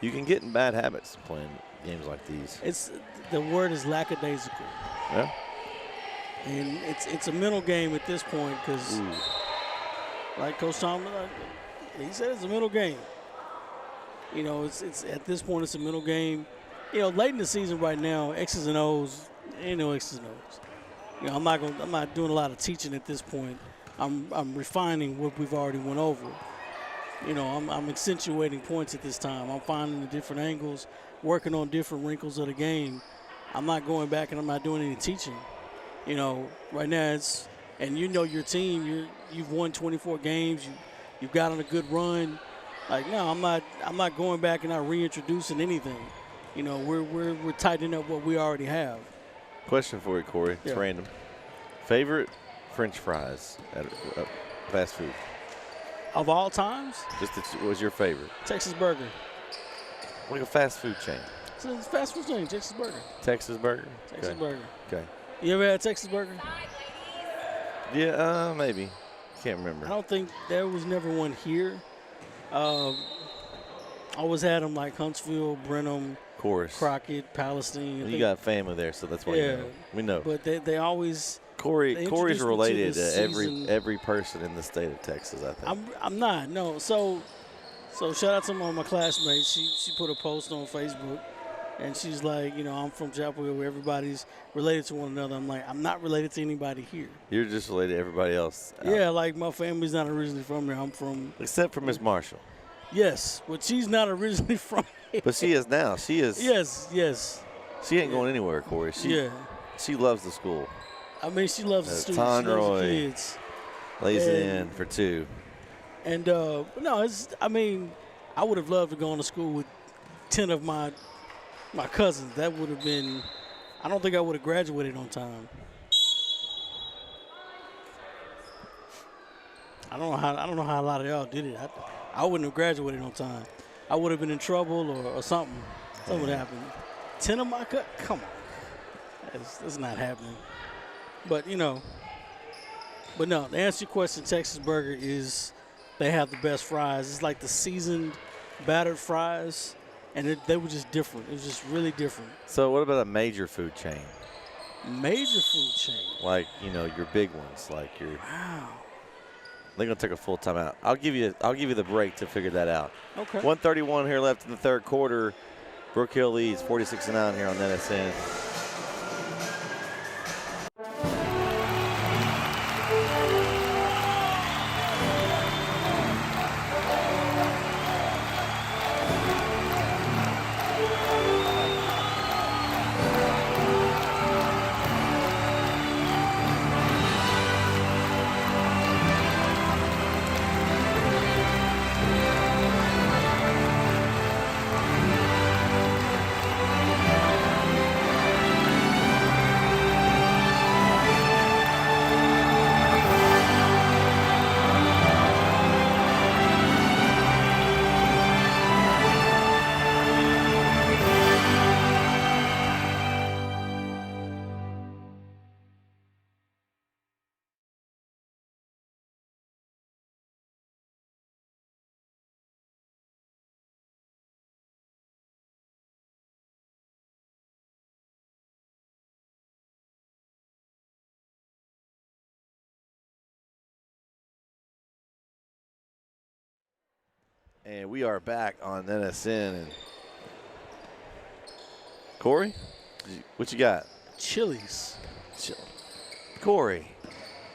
You can get in bad habits playing games like these. it's the word is lackadaisical, Yeah. and it's a mental game at this point because, like Coach Tomlin, he said it's a mental game. You know, it's at this point it's a mental game. You know, late in the season right now, X's and O's, ain't no X's and O's. You know, I'm not doing a lot of teaching at this point. I'm refining what we've already went over. You know, I'm accentuating points at this time. I'm finding the different angles, working on different wrinkles of the game. I'm not going back and I'm not doing any teaching. You know, right now it's, and you know your team, you've won 24 games, you've got on a good run. Like, no, I'm not going back and not reintroducing anything. You know, we're tightening up what we already have. Question for you, Corey. It's Yeah. random. Favorite French fries at fast food? Of all times, What was your favorite? Texas Burger. Like a fast food chain. It's a fast food chain, Texas Burger. Texas Burger? Texas Okay. Burger. Okay. You ever had Texas Burger? Yeah, maybe. Can't remember. I don't think there was never one here. Always had them like Huntsville, Brenham, Of course. Crockett, Palestine. You got family there, so that's why Yeah. you know. We know. But they always. they Corey's introduced me related to to the season. every person in the state of Texas, I think. I'm not, no. So shout out to one of my classmates. She put a post on Facebook, and she's like, you know, I'm from Chapel Hill where everybody's related to one another. I'm like, I'm not related to anybody here. You're just related to everybody else. Yeah, like my family's not originally from there. I'm from. Except for Miss Marshall. Yes, but she's not originally from here. But she is now. She is. Yes. She ain't going anywhere, Corey. She loves the school. I mean, she loves the students. She loves the Tonroy kids. lays it in for 2. And, no, I mean, I would have loved to go to school with 10 of my cousins. That would have been, I don't think I would have graduated on time. I don't know how a lot of y'all did it. I wouldn't have graduated on time. I would have been in trouble or something. Something would happen. 10 of my cousins? Come on. That's not happening. But, you know, but no, to answer your question, Texas Burger is, they have the best fries. It's like the seasoned, battered fries, and they were just different. It was just really different. So what about a major food chain? Major food chain. Like, you know, your big ones, like your. Wow. They're gonna take a full timeout. I'll give you the break to figure that out. Okay. 1:31 here left in the third quarter. Brook Hill leads 46-9 here on NSN. And we are back on NSN. And Corey, what you got? Chili's. Corey,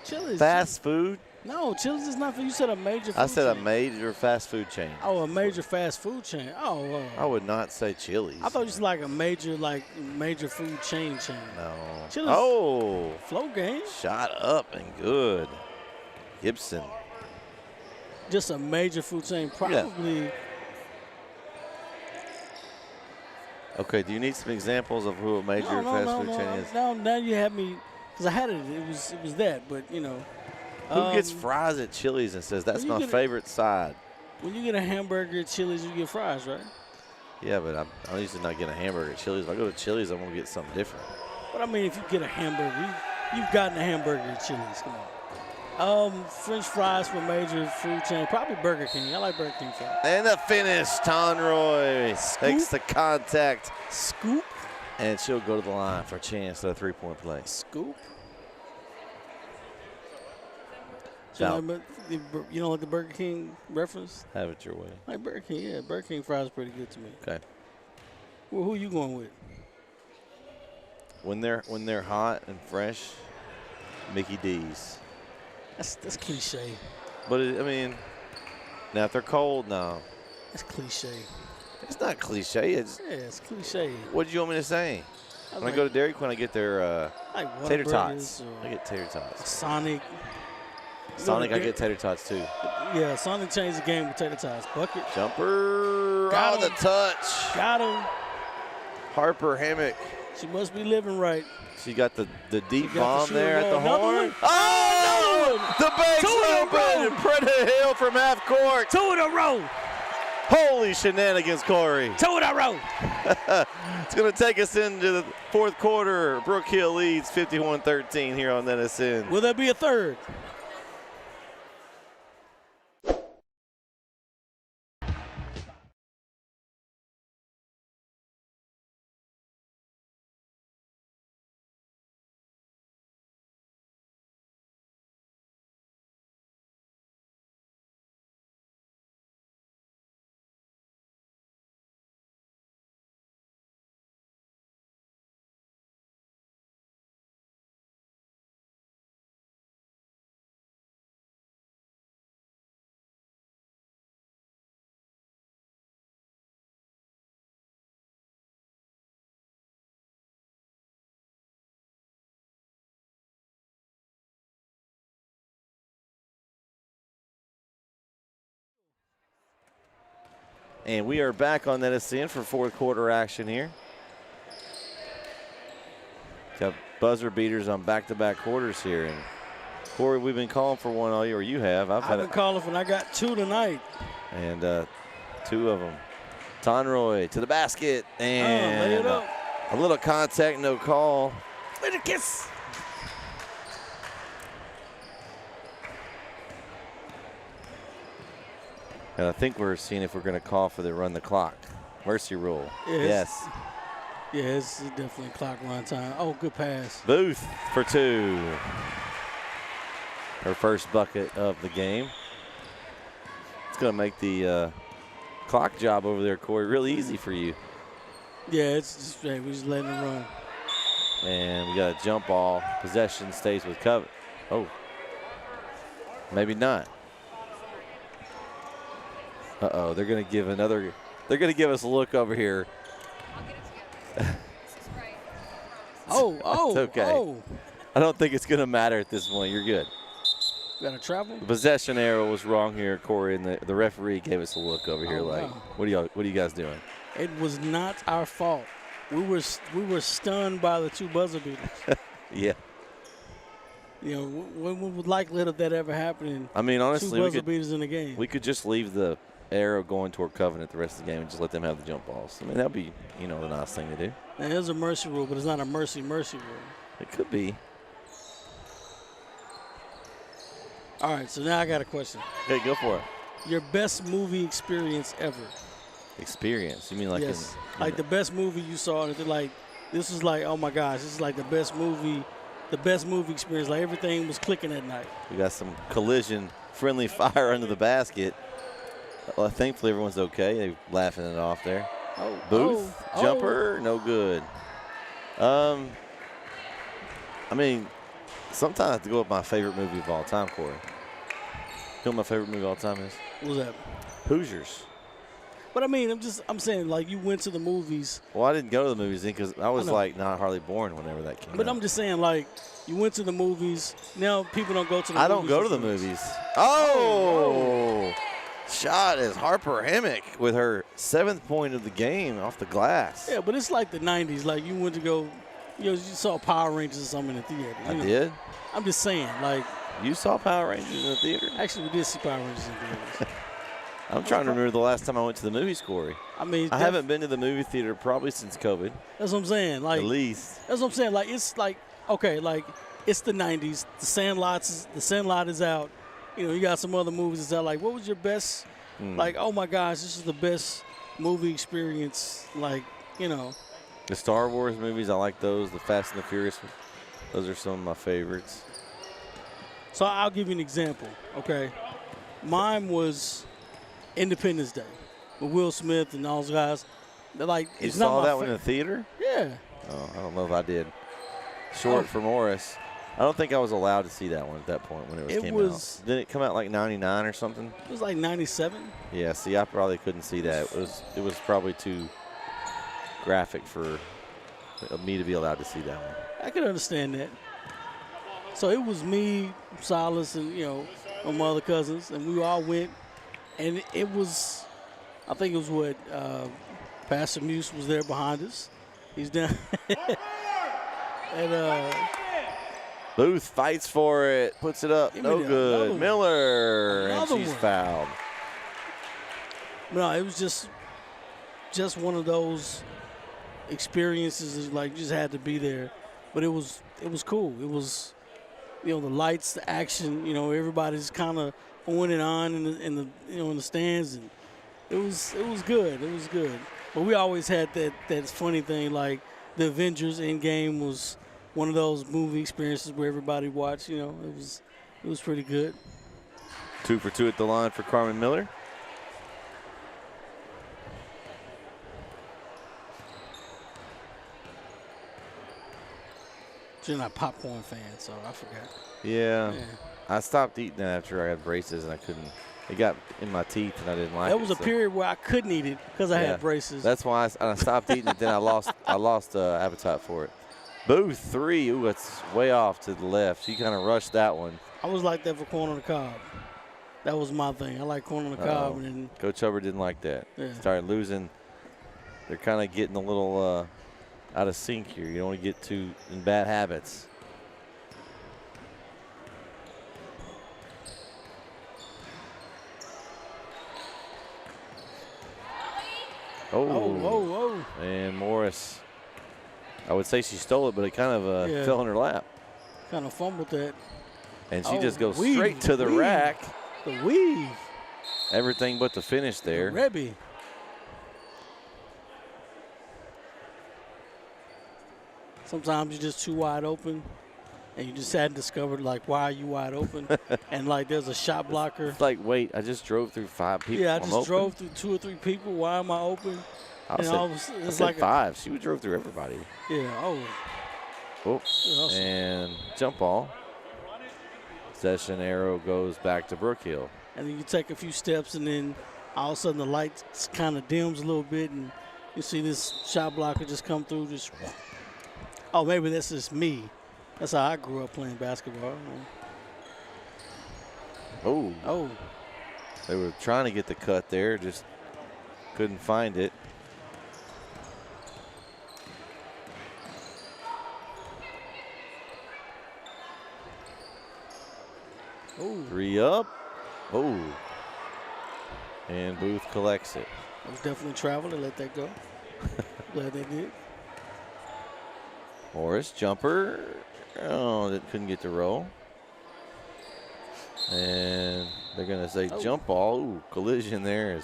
Chili's. fast food? No, Chili's is not for you. Said a major food I said chain. a major fast food chain. Oh, a major fast food chain. Oh, I would not say Chili's. I thought you said like a major food chain. No. Chili's. Oh, Flow game. shot up and good. Gibson. Just a major food chain. Probably. Okay, do you need some examples of who a major fast food chain is? No, now you have me, because I had it. It was that, but you know. Who gets fries at Chili's and says, that's my favorite side? When you get a hamburger at Chili's, you get fries, right? Yeah, but I'm usually not getting a hamburger at Chili's. If I go to Chili's, I'm going to get something different. But I mean, if you get a hamburger, you've gotten a hamburger at Chili's. Come on. French fries for major food chain. Probably Burger King. I like Burger King fries. And the finish, Tonroy takes the contact. Scoop. And she'll go to the line for a chance at a three-point play. Scoop. Foul. You don't like the Burger King reference? Have it your way. Like Burger King, yeah. Burger King fries are pretty good to me. Okay. Well, who you going with? When they're hot and fresh, Mickey D's. That's cliche. But I mean, now if they're cold, no. That's cliche. It's not cliche. It's cliche. what do you want me to say? When I go to Dairy Queen, I get their like tater tots. I get tater tots. Sonic. I get tater tots too. Yeah, Sonic changed the game with tater tots. Bucket. Jumper. Got the him. touch. Got him. Harper Hammock. She must be living right. She got the deep got bomb the there at the Another horn. one. Oh, no! The bank's open. Preda Hill from half court. 2 in a row. Holy shenanigans, Corey. 2 in a row. It's going to take us into the fourth quarter. Brook Hill leads 51-13 here on NSN. Will there be a third? And we are back on NSN for fourth quarter action here. Got buzzer beaters on back-to-back quarters here. And Corey, we've been calling for one all year, or you have. I've been calling for, and I got 2 tonight. And 2 of them. Tonroy to the basket. And lay it up. A little contact, no call. Little kiss. And I think we're seeing if we're going to call for the run the clock. Mercy rule. Yes. Yeah, it's definitely clock run time. Oh, good pass. Booth for 2. Her first bucket of the game. It's going to make the clock job over there, Corey, really easy for you. Yeah, it's just, hey, we're just letting it run. And we got a jump ball. Possession stays with Covett. Oh, maybe not. Uh-oh, they're going to give they're going to give us a look over here. It's okay. I don't think it's going to matter at this point. You're good. Got to travel? The possession arrow was wrong here, Corey, and the referee gave us a look over here like, wow. what are you guys doing? It was not our fault. We were stunned by the 2 buzzer beaters. Yeah. You know, when would likelihood of that ever happening? I mean, honestly, 2 buzzer beaters in the game. We could just leave the arrow going toward Covenant the rest of the game and just let them have the jump balls. I mean, that'd be, the nice thing to do. Now, there's a mercy rule, but it's not a mercy rule. It could be. All right, so now I got a question. Okay, go for it. Your best movie experience ever? Experience? You mean like yes, like the best movie you saw? Like this was like, oh my gosh, this is like the best movie experience. Like everything was clicking that night. We got some collision friendly fire under the basket. Well, thankfully, everyone's okay. They're laughing it off there. Oh, Booth, jumper, no good. I mean, sometimes I have to go with my favorite movie of all time, Corey. You know what my favorite movie of all time is? What was that? Hoosiers. But I mean, I'm saying, like, you went to the movies. Well, I didn't go to the movies then because I was like not hardly born whenever that came out. But I'm just saying, like, you went to the movies. Now people don't go to the movies. I don't go to the movies. Oh! Shot is Harper Hemmick with her 7th point of the game off the glass. Yeah, but it's like the 90s. Like, you went to go, you saw Power Rangers or something in the theater. I did? I'm just saying, like. You saw Power Rangers in the theater? Actually, we did see Power Rangers in theaters. I'm trying to remember the last time I went to the movies, Corey. I mean, I haven't been to the movie theater probably since COVID. That's what I'm saying. Like, at least. That's what I'm saying. Like, it's like, okay, like, it's the 90s. The Sandlot is out. You got some other movies that's out. Like, what was your best? Like, oh my gosh, this is the best movie experience. Like, The Star Wars movies, I like those. The Fast and the Furious, those are some of my favorites. So I'll give you an example, okay? Mine was Independence Day with Will Smith and all those guys. They're like, You it's saw not my that one in the theater? Yeah. Oh, I don't know if I did. Short for Morris. I don't think I was allowed to see that one at that point when it came out. Didn't it come out like 99 or something? It was like 97. Yeah, see, I probably couldn't see that. It was probably too graphic for me to be allowed to see that one. I could understand that. So it was me, Silas, and, my other cousins, and we all went. And it was, I think it was what, Pastor Muse was there behind us. He's down. And Booth fights for it, puts it up, no good. Miller, and she's fouled. No, it was just one of those experiences. Like, you just had to be there. But it was cool. It was, the lights, the action. Everybody's kind of on and on in the stands, and it was good. It was good. But we always had that funny thing, like the Avengers Endgame was one of those movie experiences where everybody watched. It was pretty good. 2 for 2 at the line for Carmen Miller. You're not a popcorn fan, so I forgot. Yeah. I stopped eating that after I had braces, and I couldn't. It got in my teeth, and I didn't like it. That was a period where I couldn't eat it because I had braces. That's why I stopped eating it. Then I lost appetite for it. Booth 3. Ooh, it's way off to the left. She kind of rushed that one. I was like that for corn on the cob. That was my thing. I like corn on the cob. And then Coach Hubbard didn't like that. Yeah. Started losing. They're kind of getting a little out of sync here. You don't want to get too in bad habits. Oh. And Morris, I would say she stole it, but it kind of fell in her lap. Kind of fumbled that. And she just goes straight to the rack. The weave. Everything but the finish there. The Rebbe. Sometimes you're just too wide open, and you just hadn't discovered, like, why are you wide open? And, like, there's a shot blocker. It's like, wait, I just drove through 5 people. Yeah, I just drove through 2 or 3 people. Why am I open? I said like 5. She drove through everybody. Yeah, Oops. And jump ball. Possession arrow goes back to Brook Hill. And then you take a few steps, and then all of a sudden the light kind of dims a little bit, and you see this shot blocker just come through. Oh, maybe that's just me. That's how I grew up playing basketball. Oh. They were trying to get the cut there, just couldn't find it. Oh. 3 up. Oh. And Booth collects it. It was definitely travel to let that go. Glad they did. Morris, jumper. Oh, couldn't get the roll. And they're going to say jump ball. Ooh, collision there.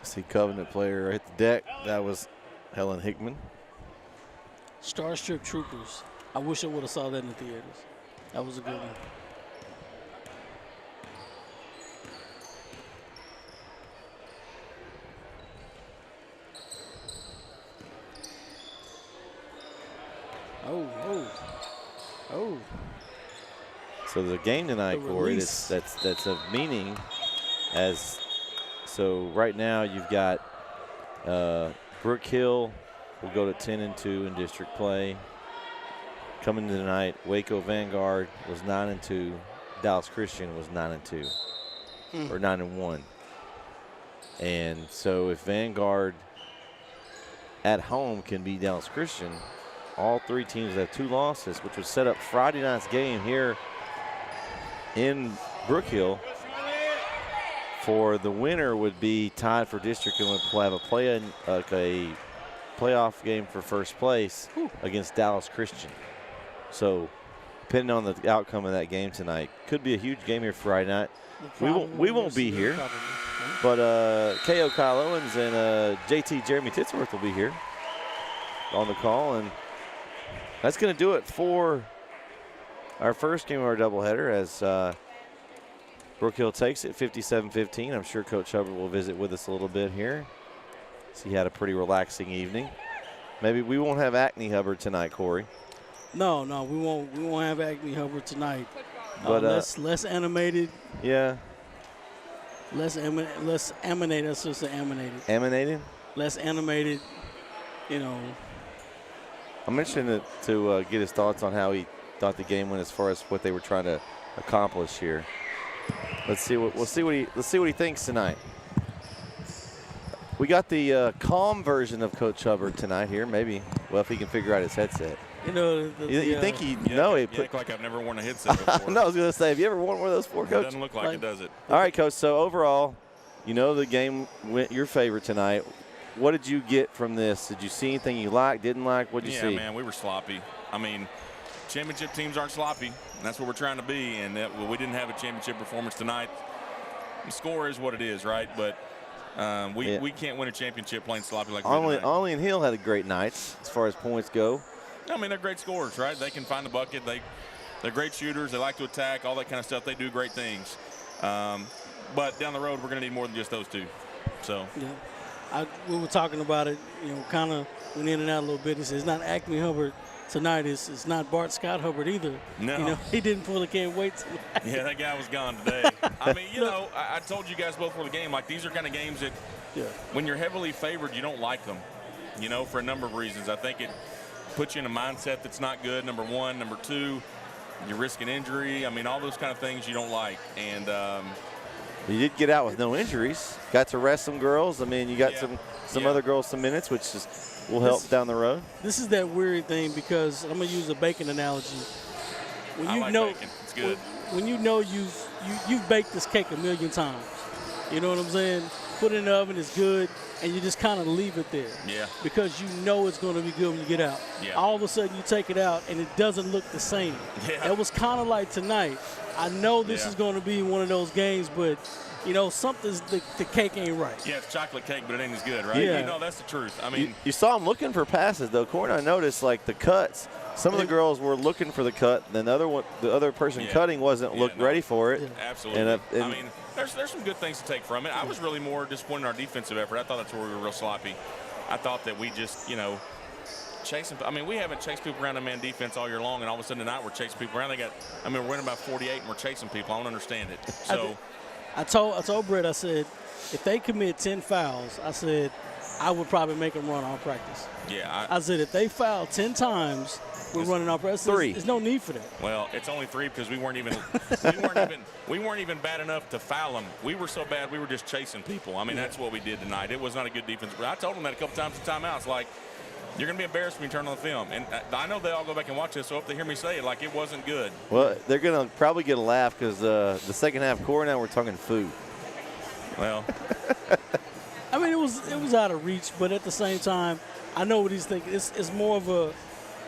See Covenant player hit the deck. That was Helen Hickman. Starship Troopers. I wish I would have saw that in the theaters. That was a good one. So the game tonight, The Corey, release. that's a meaning as so right now you've got Brook Hill will go to 10-2 in district play. Coming tonight, Waco Vanguard was 9-2. Dallas Christian was 9-2 or 9-1. And so if Vanguard at home can beat Dallas Christian, all three teams have 2 losses, which would set up Friday night's game here in Brook Hill. For the winner would be tied for district and would have a playoff game for first place against Dallas Christian. So depending on the outcome of that game tonight, could be a huge game here Friday night. We won't be here, but K.O. Kyle Owens and JT Jeremy Titsworth will be here on the call, and that's going to do it for our first game of our doubleheader as Brook Hill takes it 57-15. I'm sure Coach Hubbard will visit with us a little bit here. So he had a pretty relaxing evening. Maybe we won't have Acme Hubbard tonight, Corey. No, we won't. We won't have Acme Hubbard tonight. But less animated. Yeah. Less animated. Let's just say animated. Emanated? Less animated. You know. I'm interested to get his thoughts on how he thought the game went as far as what they were trying to accomplish here. Let's see what he thinks tonight. We got the calm version of Coach Hubbard tonight here. Maybe, well, if he can figure out his headset. You know, you think he act like I've never worn a headset before. No, I was going to say, have you ever worn one of those before, Coach? It doesn't look like it, does it? All right, Coach. So overall, you know the game went your favor tonight. What did you get from this? Did you see anything you liked, didn't like? What did you see? Yeah, man, we were sloppy. I mean, championship teams aren't sloppy. And that's what we're trying to be. And we didn't have a championship performance tonight. The score is what it is, right? But we can't win a championship playing sloppy like we did tonight. Ollie and Hill had a great night as far as points go. I mean, they're great scorers, right? They can find the bucket. They're great shooters. They like to attack, all that kind of stuff. They do great things. But down the road, we're going to need more than just those two. So. Yeah. We were talking about it, you know, kind of went in and out a little bit. He says it's not Acme Hubbard tonight. It's not Bart Scott Hubbard either. No. You know, he didn't pull a can't wait tonight. Yeah, that guy was gone today. I mean, you know, I told you guys both before the game, like, these are kind of games that when you're heavily favored, you don't like them, you know, for a number of reasons. I think it puts you in a mindset that's not good, number one. Number two, you're risking injury. I mean, all those kind of things you don't like. And you did get out with no injuries. Got to rest some girls. I mean, you got some other girls some minutes, which will help down the road. This is that weird thing because I'm going to use a bacon analogy. When I like bacon. It's good. When you know you've baked this cake a million times. You know what I'm saying? Put it in the oven, it's good, and you just kind of leave it there. Yeah. Because you know it's going to be good when you get out. Yeah. All of a sudden you take it out and it doesn't look the same. Yeah. It was kind of like tonight. I know this is going to be one of those games, but you know, something's the cake ain't right. Yeah, it's chocolate cake, but it ain't as good, right? Yeah. You know, that's the truth. I mean, you saw them looking for passes, though. Corey, I noticed, like, the cuts. Some of the girls were looking for the cut. Then the other person cutting wasn't ready for it. Yeah. Absolutely. And I mean, there's some good things to take from it. I was really more disappointed in our defensive effort. I thought that's where we were real sloppy. I thought that we just, you know, chasing. I mean, we haven't chased people around in man defense all year long, and all of a sudden tonight we're chasing people around. We're winning by 48 and we're chasing people. I don't understand it. So I told Brett, I said, if they commit 10 fouls, I said, I would probably make them run all practice. Yeah. I said, if they foul 10 times, we're running our practice. 3. There's no need for that. Well, it's only 3 because we weren't even bad enough to foul them. We were so bad we were just chasing people. I mean, that's what we did tonight. It was not a good defense. But I told them that a couple times in timeouts, like, you're going to be embarrassed when you turn on the film. And I know they all go back and watch this, so if they hear me say it, like, it wasn't good. Well, they're going to probably get a laugh because the second half, Corey, now we're talking food. Well. I mean, it was out of reach, but at the same time, I know what he's thinking. It's more of a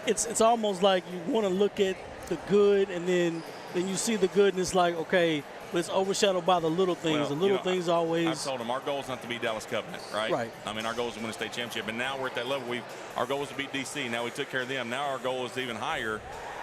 it's almost like you want to look at the good, and then you see the good, and it's like, okay, but it's overshadowed by the little things. Well, the little things always. I've told them our goal is not to beat Dallas Covenant, right? Right. I mean, our goal is to win a state championship, and now we're at that level. Our goal was to beat DC. Now we took care of them. Now our goal is even higher,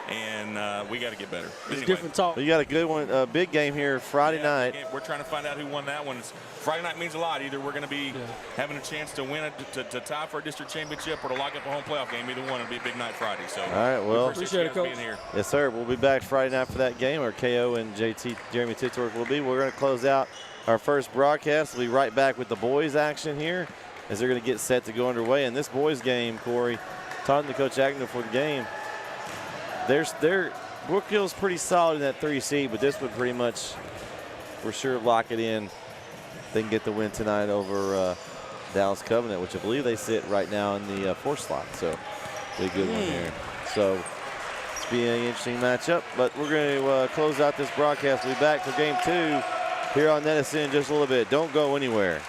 and we got to get better. Anyway, different talk. You got a good one, a big game here Friday night. We're trying to find out who won that one. Friday night means a lot. Either we're going to be having a chance to win to tie for a district championship or to lock up a home playoff game. Either one, it'll be a big night Friday. So, all right, well, appreciate it, Coach. being here. Yes, sir. We'll be back Friday night for that game, or KO and JT Jeremy Tittork will be. We're going to close out our first broadcast. We'll be right back with the boys' action here as they're going to get set to go underway. And this boys' game, Corey, talking to Coach Agnew for the game, Brookville's pretty solid in that 3 seed, but this would pretty much for sure lock it in. They can get the win tonight over Dallas Covenant, which I believe they sit right now in the 4th slot. So, be a good one here. So, it's be an interesting matchup. But we're going to close out this broadcast. We'll be back for game 2 here on Edison in just a little bit. Don't go anywhere.